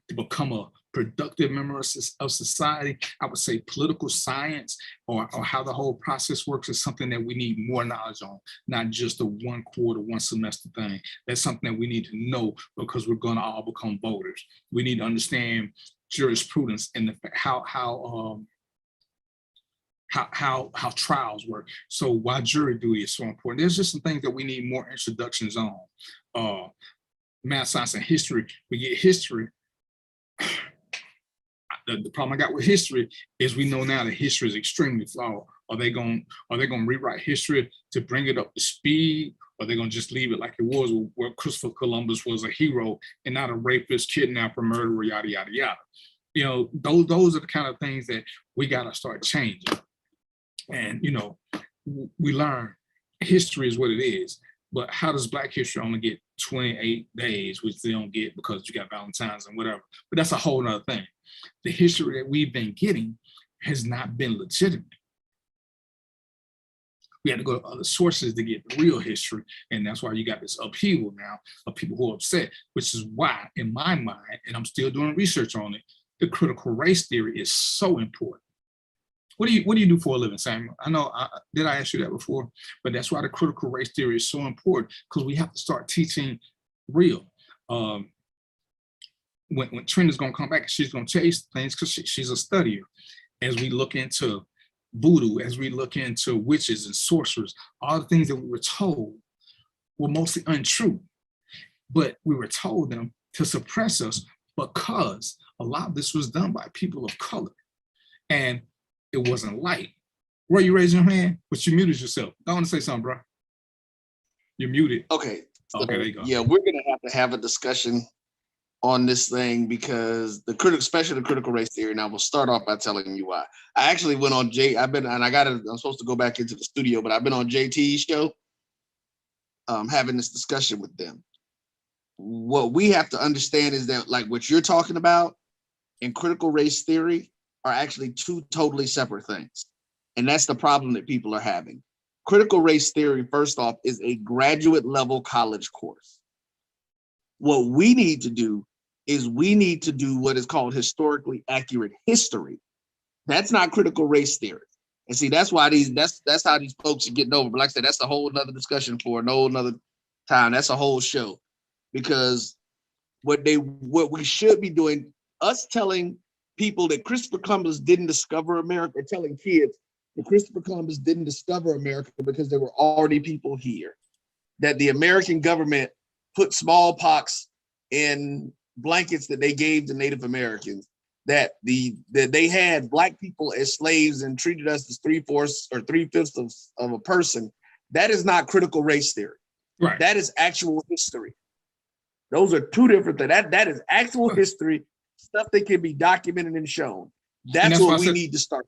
to become a productive member of society, I would say political science or how the whole process works is something that we need more knowledge on, not just a 1 quarter, 1 semester thing. That's something that we need to know because we're going to all become voters. We need to understand jurisprudence and how trials work. So why jury duty is so important. There's just some things that we need more introductions on. Math, science, and history. We get history. The problem I got with history is we know now that history is extremely flawed. Are they going to rewrite history to bring it up to speed? Or are they going to just leave it like it was, where Christopher Columbus was a hero and not a rapist, kidnapper, murderer, yada, yada, yada. You know, those are the kind of things that we got to start changing. And, you know, we learn history is what it is. But how does Black history only get 28 days, which they don't get because you got Valentine's and whatever? But that's a whole nother thing. The history that we've been getting has not been legitimate. We had to go to other sources to get the real history. And that's why you got this upheaval now of people who are upset, which is why, in my mind, and I'm still doing research on it, the critical race theory is so important. What do you do for a living, Samuel? I know, did I ask you that before? But that's why the critical race theory is so important, because we have to start teaching real. When Trina's gonna come back, she's gonna chase things because she's a studier. As we look into voodoo, as we look into witches and sorcerers, all the things that we were told were mostly untrue, but we were told them to suppress us because a lot of this was done by people of color. And it wasn't light. Roy, you raising your hand? But you muted yourself. I want to say something, bro. You're muted. Okay. So, okay, there you go. Yeah, we're gonna have to have a discussion on this thing because especially the critical race theory. And I will start off by telling you why. I actually went on I'm supposed to go back into the studio, but I've been on JT's show, having this discussion with them. What we have to understand is that, like, what you're talking about in critical race theory are actually 2 totally separate things. And that's the problem that people are having. Critical race theory, first off, is a graduate level college course. What we need to do is we need to do what is called historically accurate history. That's not critical race theory. And see, that's why that's how these folks are getting over. But like I said, that's a whole nother discussion for a whole nother time. That's a whole show. Because what we should be doing, us telling people that Christopher Columbus didn't discover America, telling kids that Christopher Columbus didn't discover America because there were already people here, that the American government put smallpox in blankets that they gave to Native Americans, that they had Black people as slaves and treated us as 3/4 or 3/5 of a person. That is not critical race theory. Right. That is actual history. Those are 2 different things. That is actual history, stuff that can be documented and shown. That's what we need to start.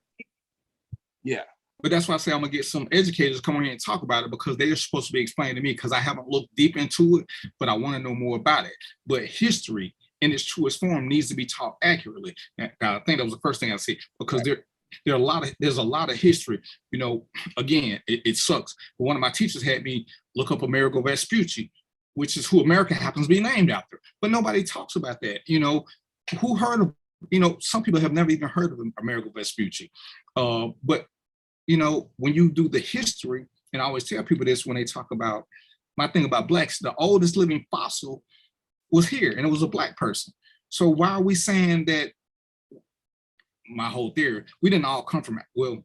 Yeah. But that's why I say I'm gonna get some educators to come on here and talk about it, because they're supposed to be explaining to me, because I haven't looked deep into it, but I want to know more about it. But history in its truest form needs to be taught accurately. And I think that was the first thing I see, because there's a lot of history. You know, again, it sucks. But one of my teachers had me look up Amerigo Vespucci, which is who America happens to be named after. But nobody talks about that. You know, who heard of, you know, some people have never even heard of Amerigo Vespucci. But you know, when you do the history, and I always tell people this when they talk about my thing about Blacks, the oldest living fossil was here, and it was a Black person. So why are we saying that? My whole theory, we didn't all come from, well,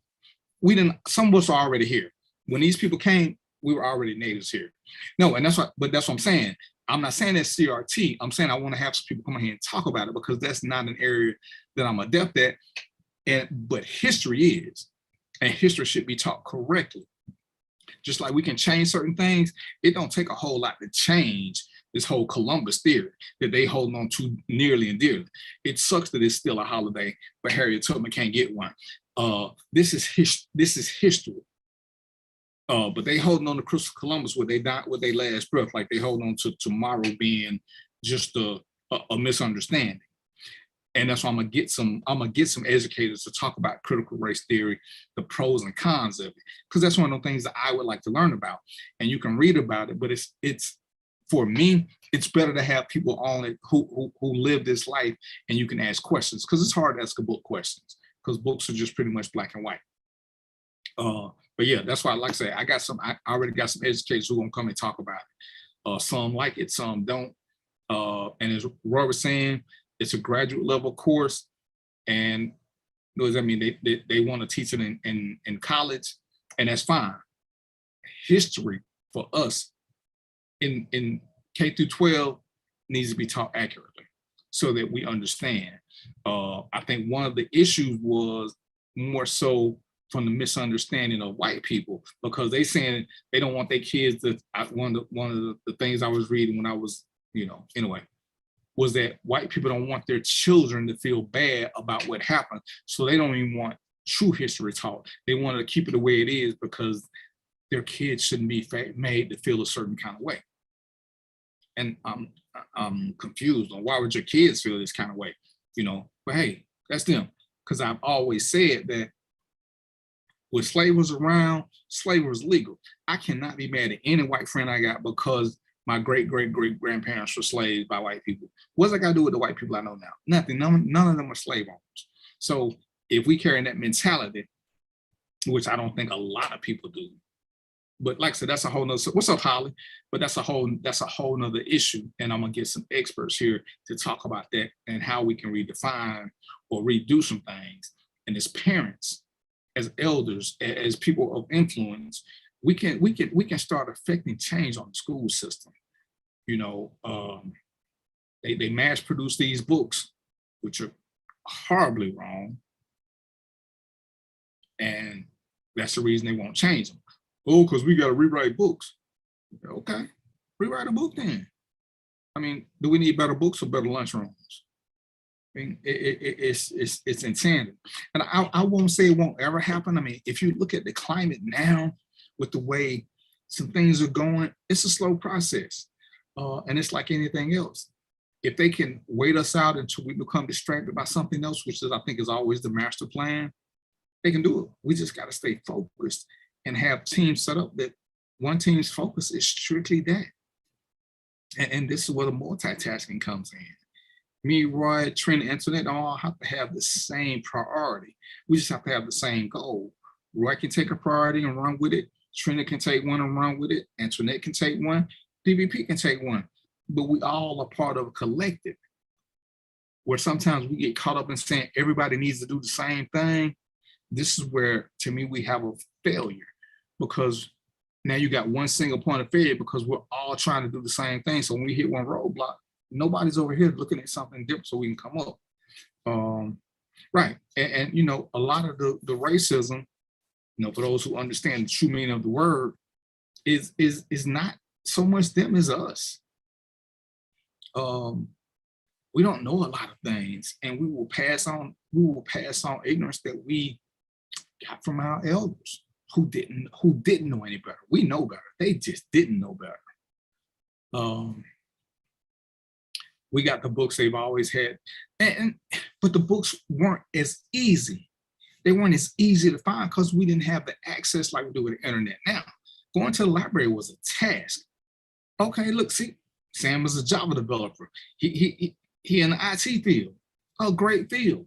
we didn't, some of us are already here. When these people came, we were already natives here. No, and that's what I'm saying. I'm not saying that's CRT. I'm saying I want to have some people come in here and talk about it because that's not an area that I'm adept at. But history is, and history should be taught correctly. Just like we can change certain things, it don't take a whole lot to change this whole Columbus theory that they hold on to nearly and dearly. It sucks that it's still a holiday, but Harriet Tubman can't get one. This is history. But they holding on to Christopher Columbus where they died with their last breath, like they hold on to tomorrow being just a misunderstanding. And that's why I'm gonna get some educators to talk about critical race theory, the pros and cons of it, because that's one of the things that I would like to learn about. And you can read about it, but it's for me, it's better to have people on it who live this life, and you can ask questions, because it's hard to ask a book questions because books are just pretty much black and white. But yeah, that's why, like I say, I already got some educators who are gonna come and talk about it. Some like it, some don't. And as Roy was saying, it's a graduate level course, and what does that mean? They want to teach it in college, and that's fine. History for us in K through 12 needs to be taught accurately so that we understand. I think one of the issues was more so from the misunderstanding of white people, because they saying they don't want their kids to, one of the things I was reading when I was, anyway, was that white people don't want their children to feel bad about what happened. So they don't even want true history taught. They want to keep it the way it is because their kids shouldn't be made to feel a certain kind of way. And I'm confused on why would your kids feel this kind of way, but hey, that's them. Because I've always said that when slavery was around, slavery was legal. I cannot be mad at any white friend I got because my great-great-great-grandparents were slaves by white people. What's that got to do with the white people I know now? Nothing. None of them are slave owners. So if we carry that mentality, which I don't think a lot of people do, but like I said, that's a whole nother, what's up, Holly? But that's a whole nother issue. And I'm gonna get some experts here to talk about that and how we can redefine or redo some things. And as parents, as elders, as people of influence, we can start affecting change on the school system. They mass produce these books, which are horribly wrong. And that's the reason they won't change them. Oh, because we got to rewrite books. Okay, rewrite a book then. I mean, do we need better books or better lunchrooms? I mean, it's insanity. And I won't say it won't ever happen. I mean, if you look at the climate now, with the way some things are going, it's a slow process. And it's like anything else. If they can wait us out until we become distracted by something else, which is, I think, is always the master plan, they can do it. We just got to stay focused and have teams set up that one team's focus is strictly that. And this is where the multitasking comes in. Me, Roy, Trent, Antoinette all have to have the same priority. We just have to have the same goal. Roy can take a priority and run with it. Trina can take one and run with it. Antoinette can take one. DVP can take one. But we all are part of a collective where sometimes we get caught up in saying everybody needs to do the same thing. This is where, to me, we have a failure, because now you got one single point of failure because we're all trying to do the same thing. So when we hit one roadblock, nobody's over here looking at something different so we can come up. Right. And a lot of the racism, for those who understand the true meaning of the word, is not so much them as us. We don't know a lot of things, and we will pass on ignorance that we got from our elders who didn't know any better. We know better. They just didn't know better. We got the books they've always had, but the books weren't as easy. They weren't as easy to find because we didn't have the access like we do with the internet now. Going to the library was a task. Okay, look, see, Sam is a Java developer. He in the IT field, a great field.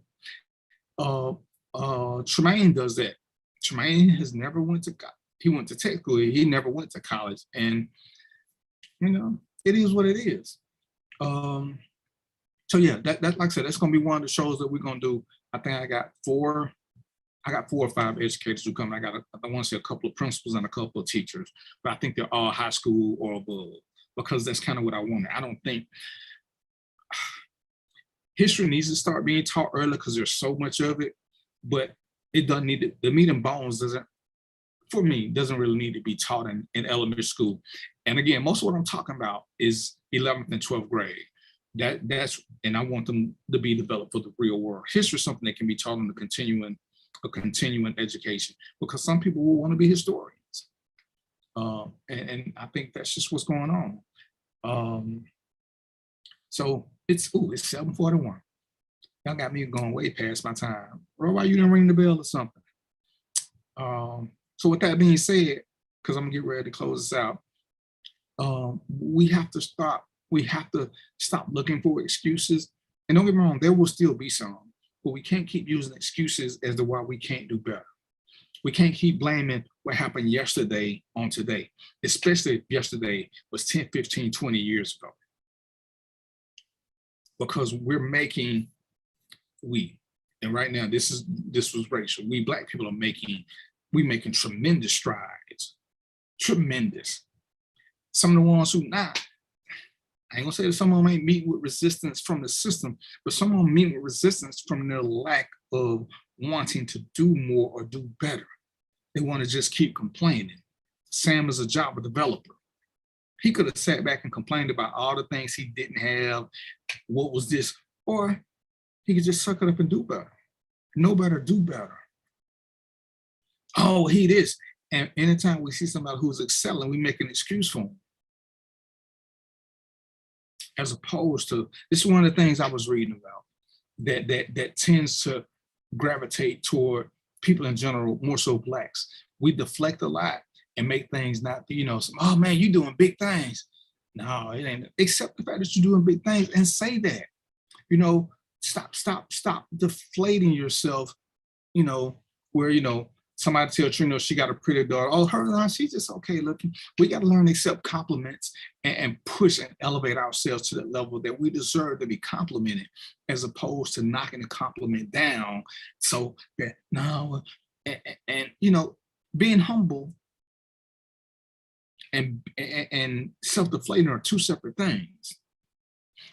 Tremaine does that. Tremaine has never went to college. He went to tech school. He never went to college, and it is what it is. So yeah, that like I said, that's gonna be one of the shows that we're gonna do. I think I got 4 I got 4 or 5 educators who come. I want to say a couple of principals and a couple of teachers, but I think they're all high school or above, because that's kind of what I wanted. I don't think history needs to start being taught early because there's so much of it, but it doesn't need to, the meat and bones doesn't really need to be taught in elementary school. And again, most of what I'm talking about is 11th and 12th grade. And I want them to be developed for the real world. History is something that can be taught in a continuing education, because some people will want to be historians. And I think that's just what's going on. So it's 7:41. Y'all got me going way past my time. Bro, why you didn't ring the bell or something? So with that being said, because I'm gonna get ready to close this out, we have to stop looking for excuses. And don't get me wrong, there will still be some, but we can't keep using excuses as to why we can't do better. We can't keep blaming what happened yesterday on today, especially if yesterday was 10, 15, 20 years ago. Because and right now this was racial. We Black people are making tremendous strides, tremendous. Some of the ones who not, I ain't gonna say that some of them ain't meeting with resistance from the system, but some of them meet with resistance from their lack of wanting to do more or do better. They want to just keep complaining. Sam is a Java developer. He could have sat back and complained about all the things he didn't have. What was this? Or he could just suck it up and do better. Know better, do better. Oh, he this. And anytime we see somebody who's excelling, we make an excuse for him. As opposed to, this is one of the things I was reading about that tends to gravitate toward people in general, more so Blacks. We deflect a lot and make things not, oh man, you're doing big things. No, it ain't. Accept the fact that you're doing big things and say that. Stop deflating yourself, where, somebody tell Trina she got a pretty daughter. Oh, she's just okay looking. We got to learn to accept compliments and push and elevate ourselves to the level that we deserve to be complimented, as opposed to knocking the compliment down. So that being humble and self-deflating are two separate things.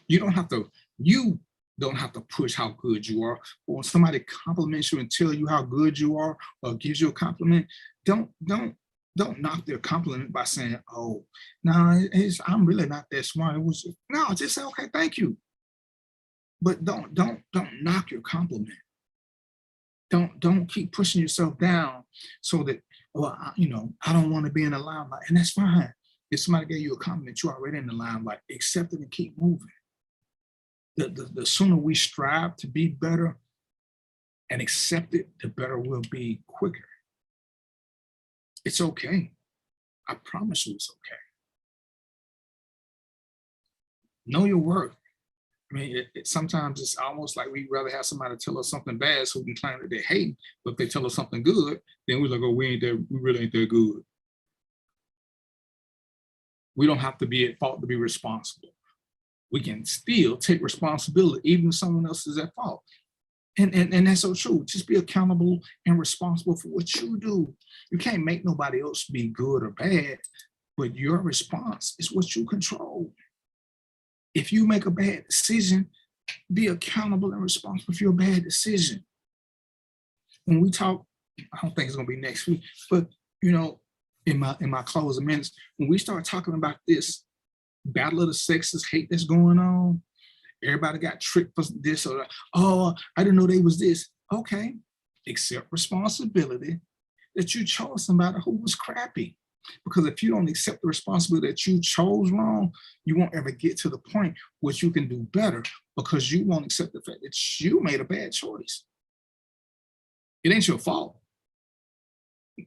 You don't have to push how good you are. Or when somebody compliments you and tell you how good you are, or gives you a compliment, don't knock their compliment by saying, "Oh, no, I'm really not that smart." Just say, "Okay, thank you." But don't knock your compliment. Don't keep pushing yourself down so that, I don't want to be in the limelight, and that's fine. If somebody gave you a compliment, you're already in the limelight. Accept it and keep moving. The sooner we strive to be better and accept it, the better we'll be quicker. It's okay. I promise you it's okay. Know your worth. I mean, sometimes it's almost like we'd rather have somebody tell us something bad so we can claim that they hate, but if they tell us something good, then we're like, oh, we really ain't that good. We don't have to be at fault to be responsible. We can still take responsibility, even if someone else is at fault. And that's so true. Just be accountable and responsible for what you do. You can't make nobody else be good or bad, but your response is what you control. If you make a bad decision, be accountable and responsible for your bad decision. When we talk, I don't think it's gonna be next week, but in my closing minutes, when we start talking about this battle of the sexes, hate that's going on, everybody got tricked for this or that. Oh, I didn't know they was this. Okay, accept responsibility that you chose somebody who was crappy. Because if you don't accept the responsibility that you chose wrong, you won't ever get to the point where you can do better, because you won't accept the fact that you made a bad choice. It ain't your fault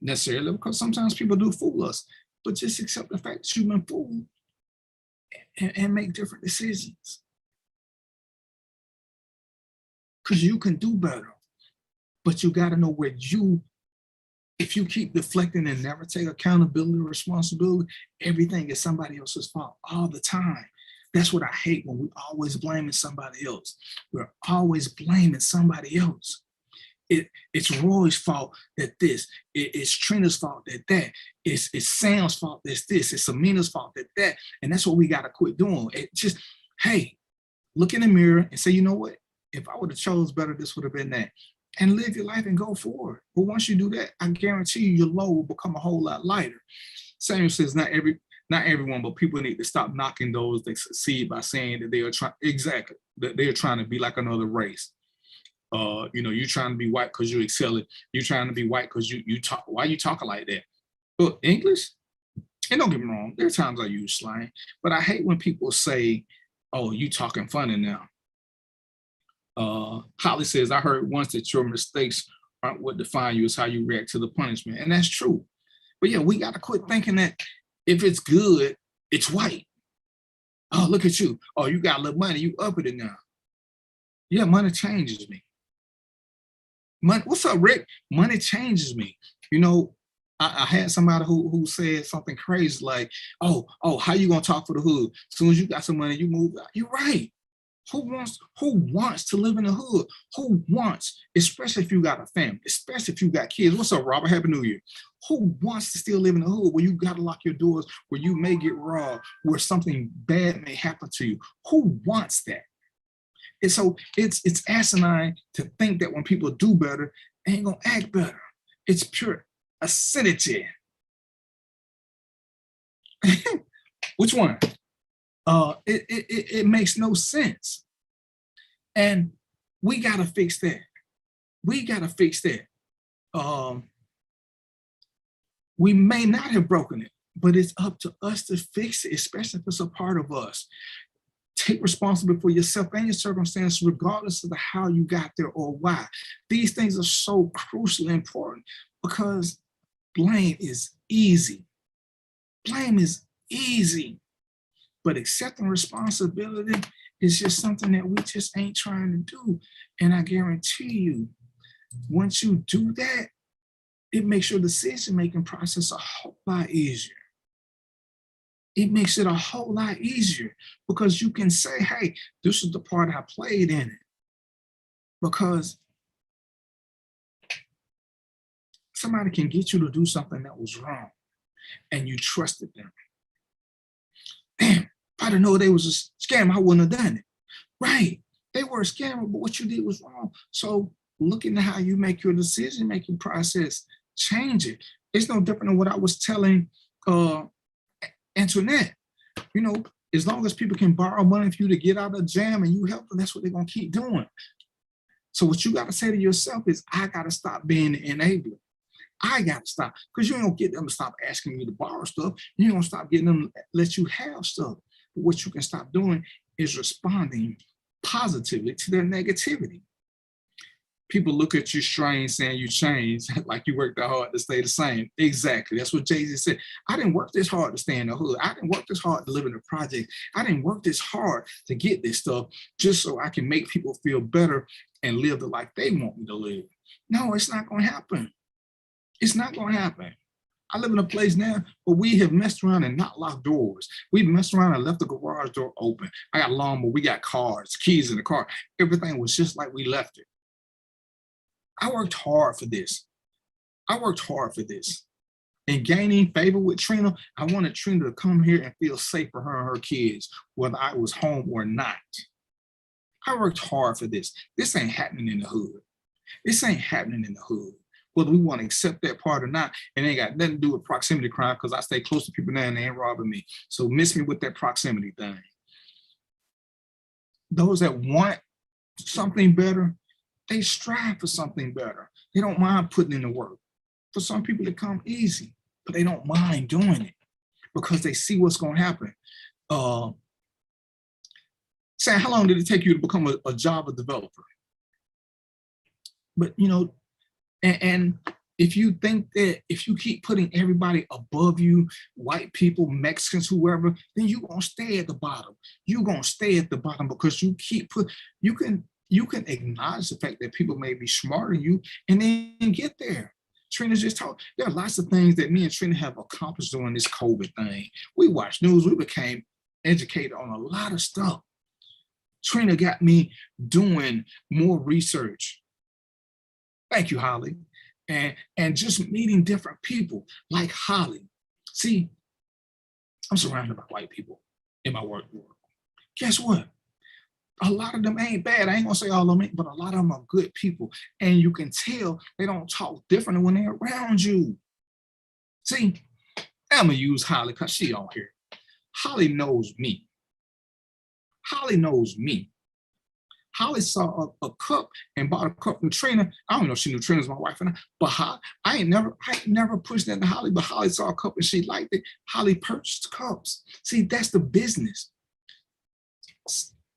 necessarily, because sometimes people do fool us, but just accept the fact that you've been fooled and make different decisions. Because you can do better, but you got to know where if you keep deflecting and never take accountability or responsibility, everything is somebody else's fault all the time. That's what I hate, when we're always blaming somebody else. We're always blaming somebody else. It's Roy's fault that this. It's Trina's fault that. It's Sam's fault that's this. It's Amina's fault that. And that's what we got to quit doing. It just, hey, look in the mirror and say, you know what? If I would have chose better, this would have been that. And live your life and go forward. But once you do that, I guarantee you your load will become a whole lot lighter. Samuel says not everyone, but people need to stop knocking those that succeed by saying that they are trying to be like another race. You're trying to be white because you excel it. You're trying to be white because you talk. Why are you talking like that? Look, English, and don't get me wrong, there are times I use slang, but I hate when people say, oh, you talking funny now. Holly says, I heard once that your mistakes aren't what define you, it's how you react to the punishment. And that's true. But yeah, we got to quit thinking that if it's good, it's white. Oh, look at you. Oh, you got a little money, you up it now. Yeah, money changes me. Money, what's up, Rick? Money changes me. I had somebody who said something crazy like, oh, how you gonna talk for the hood? As soon as you got some money, you move out. You're right. Who wants to live in the hood? Who wants, especially if you got a family, especially if you got kids? What's up, Robert? Happy New Year. Who wants to still live in the hood where you gotta lock your doors, where you may get robbed, where something bad may happen to you? Who wants that? And so it's asinine to think that when people do better, they ain't gonna act better. It's pure acidity. Which one? It makes no sense. And we gotta fix that. We may not have broken it, but it's up to us to fix it, especially if it's a part of us. Take responsibility for yourself and your circumstances, regardless of how you got there or why. These things are so crucially important because blame is easy. Blame is easy. But accepting responsibility is just something that we just ain't trying to do. And I guarantee you, once you do that, it makes your decision-making process a whole lot easier. It makes it a whole lot easier because you can say, hey, this is the part I played in it. Because somebody can get you to do something that was wrong and you trusted them. Damn, if I didn't know they was a scam, I wouldn't have done it. Right, they were a scammer, but what you did was wrong. So look into how you make your decision-making process, change it. It's no different than what I was telling Antoinette. As long as people can borrow money for you to get out of jam and you help them, that's what they're gonna keep doing. So what you gotta say to yourself is, I gotta stop being the enabler. I gotta stop, because you ain't gonna get them to stop asking you to borrow stuff. You ain't gonna stop getting them to let you have stuff. But what you can stop doing is responding positively to their negativity. People look at you strange saying you changed, like you worked that hard to stay the same. Exactly, that's what Jay-Z said. I didn't work this hard to stay in the hood. I didn't work this hard to live in the project. I didn't work this hard to get this stuff just so I can make people feel better and live the life they want me to live. No, it's not gonna happen. It's not gonna happen. I live in a place now where we have messed around and not locked doors. We've messed around and left the garage door open. I got a lawnmower, we got cars, keys in the car. Everything was just like we left it. I worked hard for this. And gaining favor with Trina, I wanted Trina to come here and feel safe for her and her kids, whether I was home or not. I worked hard for this. This ain't happening in the hood. Whether we want to accept that part or not, and it ain't got nothing to do with proximity crime, because I stay close to people now and they ain't robbing me. So miss me with that proximity thing. Those that want something better, they strive for something better. They don't mind putting in the work. For some people, it comes easy, but they don't mind doing it because they see what's going to happen. Sam, how long did it take you to become a Java developer? But, and if you think that if you keep putting everybody above you, white people, Mexicans, whoever, then you're going to stay at the bottom. You're going to stay at the bottom because you can acknowledge the fact that people may be smarter than you and then get there. Trina just talked, there are lots of things that me and Trina have accomplished during this COVID thing. We watched news, we became educated on a lot of stuff. Trina got me doing more research. Thank you, Holly. And just meeting different people like Holly. See, I'm surrounded by white people in my work world. Guess what? A lot of them ain't bad. I ain't gonna say all of them, but a lot of them are good people. And you can tell they don't talk differently when they're around you. See, I'm gonna use Holly because she on here. Holly knows me. Holly knows me. Holly saw a cup and bought a cup from Trina. I don't know if she knew Trina's my wife or not, but I ain't never pushed that to Holly, but Holly saw a cup and she liked it. Holly purchased cups. See, that's the business.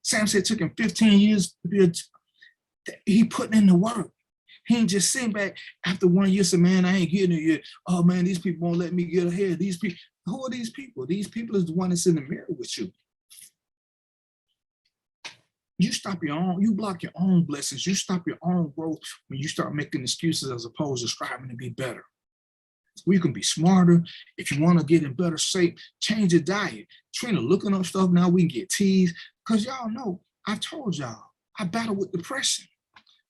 Sam said it took him 15 years to be he putting in the work. He ain't just sitting back after 1 year saying, man, I ain't getting it yet. Oh man, these people won't let me get ahead. These people, who are these people? These people is the one that's in the mirror with you. You stop your own, you block your own blessings. You stop your own growth when you start making excuses as opposed to striving to be better. We can be smarter. If you want to get in better shape, change your diet. Trina looking up stuff now, we can get teased. Because y'all know, I told y'all, I battle with depression.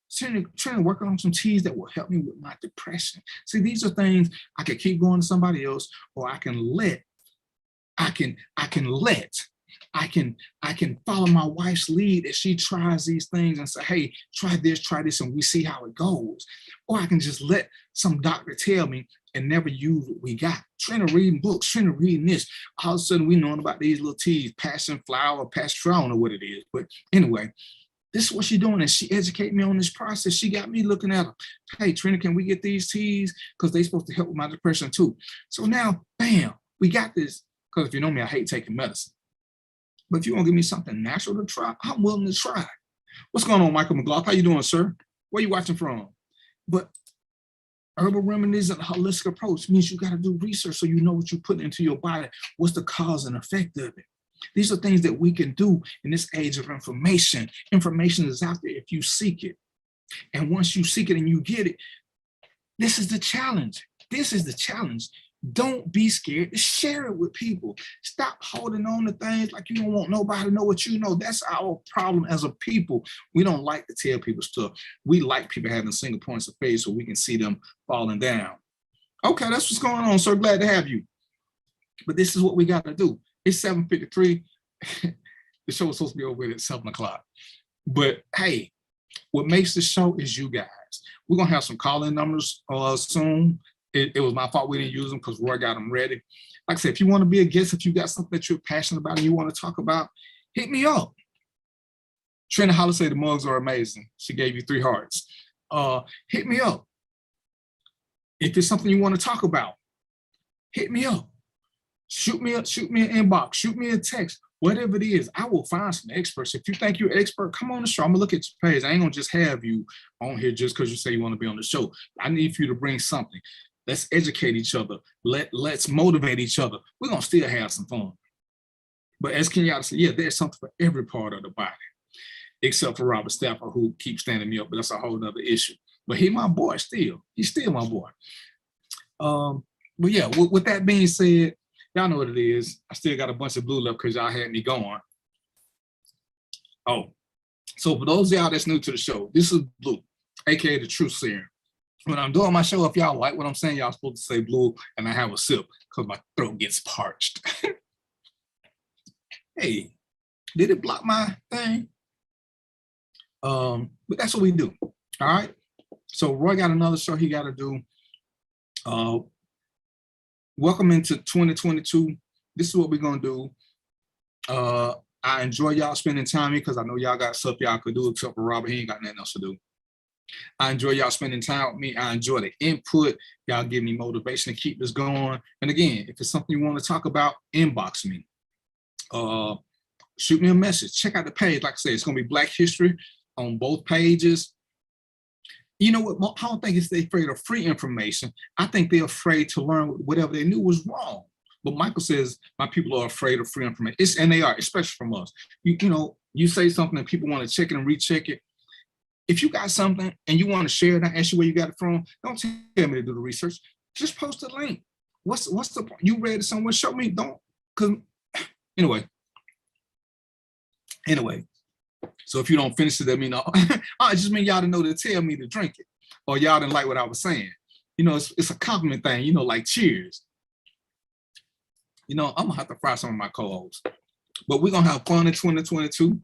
Trina working on some teas that will help me with my depression. See, these are things I can keep going to somebody else, or I can follow my wife's lead as she tries these things and say, hey, try this, and we see how it goes. Or I can just let some doctor tell me and never use what we got. Trina reading books, Trina reading this. All of a sudden we knowing about these little teas, passion flower, pasture, I don't know what it is. But anyway, this is what she's doing, and she educated me on this process. She got me looking at her. Hey, Trina, can we get these teas? Because they're supposed to help with my depression too. So now, bam, we got this. Because if you know me, I hate taking medicine. But if you want to give me something natural to try, I'm willing to try. What's going on, Michael McLaughlin? How you doing, sir? Where you watching from? But herbal remedies and holistic approach means you got to do research so you know what you put into your body. What's the cause and effect of it? These are things that we can do in this age of information. Information is out there if you seek it. And once you seek it and you get it, this is the challenge. This is the challenge. Don't be scared to share it with people. Stop holding on to things like you don't want nobody to know what you know. That's our problem as a people. We don't like to tell people stuff. We like people having single points of faith so we can see them falling down. Okay, that's what's going on, sir. Glad to have you. But this is what we got to do. It's 7:53. The show was supposed to be over at 7 o'clock. But hey, what makes the show is you guys. We're going to have some call-in numbers soon. It was my fault we didn't use them because Roy got them ready. Like I said, if you want to be a guest, if you got something that you're passionate about and you want to talk about, hit me up. Trina Hollis said the mugs are amazing. She gave you 3 hearts. Hit me up. If there's something you want to talk about, hit me up. Shoot me an inbox, shoot me a text, whatever it is. I will find some experts. If you think you're an expert, come on the show. I'm gonna look at your page. I ain't gonna just have you on here just because you say you want to be on the show. I need for you to bring something. Let's educate each other. Let's motivate each other. We're gonna still have some fun. But as Kenyatta said, yeah, there's something for every part of the body, except for Robert Stafford, who keeps standing me up, but that's a whole nother issue. But he's my boy still. He's still my boy. But yeah, with that being said, y'all know what it is. I still got a bunch of blue left because y'all had me going. Oh, so for those of y'all that's new to the show, this is Blue, aka the Truth Serum. When I'm doing my show, if y'all like what I'm saying, y'all supposed to say blue and I have a sip because my throat gets parched. Hey, did it block my thing? But that's what we do. All right. So Roy got another show he got to do. Welcome into 2022. This is what we're gonna do. I enjoy y'all spending time here because I know y'all got stuff y'all could do except for Robert. He ain't got nothing else to do. I enjoy y'all spending time with me. I enjoy the input. Y'all give me motivation to keep this going. And again, if it's something you want to talk about, inbox me. Shoot me a message. Check out the page. Like I said, it's gonna be Black History on both pages. You know what? I don't think it's they're afraid of free information. I think they're afraid to learn whatever they knew was wrong. But Michael says my people are afraid of free information. And they are, especially from us. You know, you say something and people want to check it and recheck it. If you got something and you want to share it, I ask you where you got it from. Don't tell me to do the research. Just post a link. What's the point? You read it somewhere? Show me. Don't. Cause anyway. So if you don't finish it, let me know. I just mean y'all to know to tell me to drink it. or y'all didn't like what I was saying. You know, it's a compliment thing, you know, like cheers. You know, I'm gonna have to fire some of my co-hosts, but we're gonna have fun in 2022.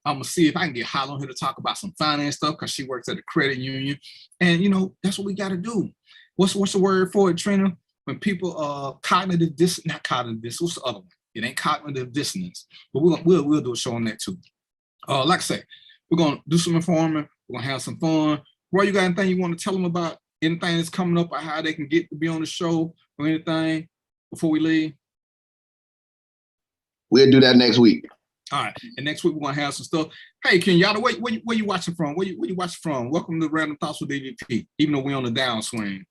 I'm gonna see if I can get Holly on here to talk about some finance stuff because she works at a credit union, and you know that's what we got to do. What's the word for it, Trina? When people cognitive not cognitive dissonance. What's the other one? It ain't cognitive dissonance, but we'll do a show on that too. Like I say, we're gonna do some informing. We're gonna have some fun. Roy, you got anything you want to tell them about? Anything that's coming up or how they can get to be on the show or anything before we leave? We'll do that next week. All right, and next week we're gonna have some stuff. Hey, Kenyatta, where you watching from? Where you watching from? Welcome to Random Thoughts with DVP. Even though we're on the downswing,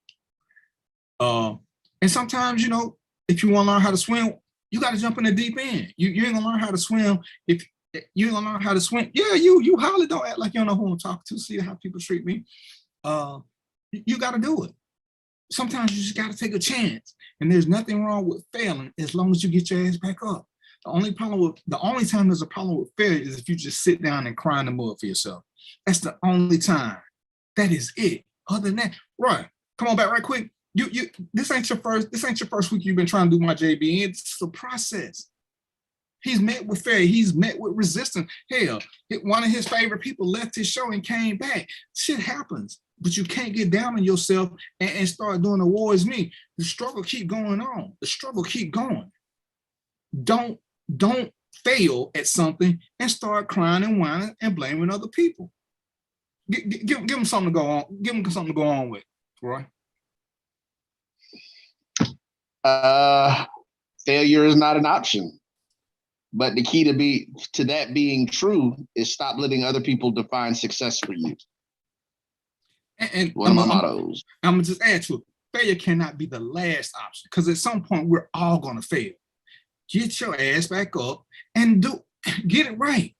and sometimes you know if you want to learn how to swim, you got to jump in the deep end. You ain't gonna learn how to swim if you ain't gonna learn how to swim. Yeah, you Holly, don't act like you don't know who I'm talking to. See how people treat me. You got to do it. Sometimes you just got to take a chance, and there's nothing wrong with failing as long as you get your ass back up. The only time there's a problem with failure is if you just sit down and cry in the mud for yourself. That's the only time. That is it. Other than that, right? Come on back right quick. This ain't your first week you've been trying to do my JB. It's a process. He's met with failure. He's met with resistance. Hell, one of his favorite people left his show and came back. Shit happens, but you can't get down on yourself and start doing the war is me. The struggle keep going on. The struggle keep going. Don't fail at something and start crying and whining and blaming other people. Give them something to go on. Give them something to go on with, Roy. Failure is not an option. But the key to that being true is stop letting other people define success for you. And one of my mottos. I'm gonna just add to it. Failure cannot be the last option because at some point we're all gonna fail. Get your ass back up and get it right.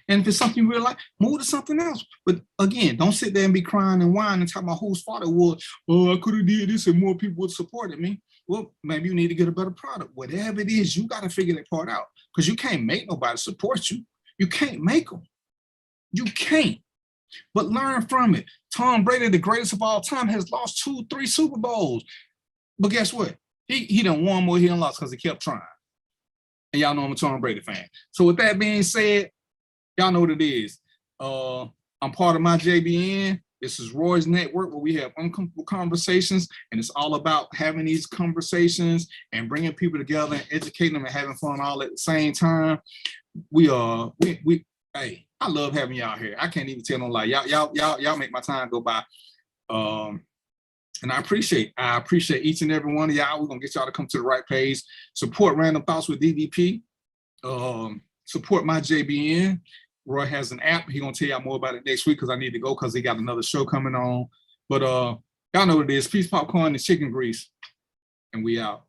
And if it's something you really like, move to something else. But again, don't sit there and be crying and whining and talk about whose fault it was. Oh, I could have did this and more people would have supported me. Well, maybe you need to get a better product. Whatever it is, you got to figure that part out because you can't make nobody support you. You can't make them. You can't. But learn from it. Tom Brady, the greatest of all time, has lost 2-3 Super Bowls. But guess what? He done won more, he done lost because he kept trying. And y'all know I'm a Tom Brady fan. So with that being said, y'all know what it is. I'm part of my JBN. This is Roy's Network where we have uncomfortable conversations, and it's all about having these conversations and bringing people together and educating them and having fun all at the same time. Hey, I love having y'all here. I can't even tell no lie. Y'all make my time go by. And I appreciate each and every one of y'all. We're gonna get y'all to come to the right page. Support Random Thoughts with DVP. Support my JBN. Roy has an app. He's gonna tell y'all more about it next week because I need to go because he got another show coming on. But y'all know what it is. Peace, popcorn, and chicken grease. And we out.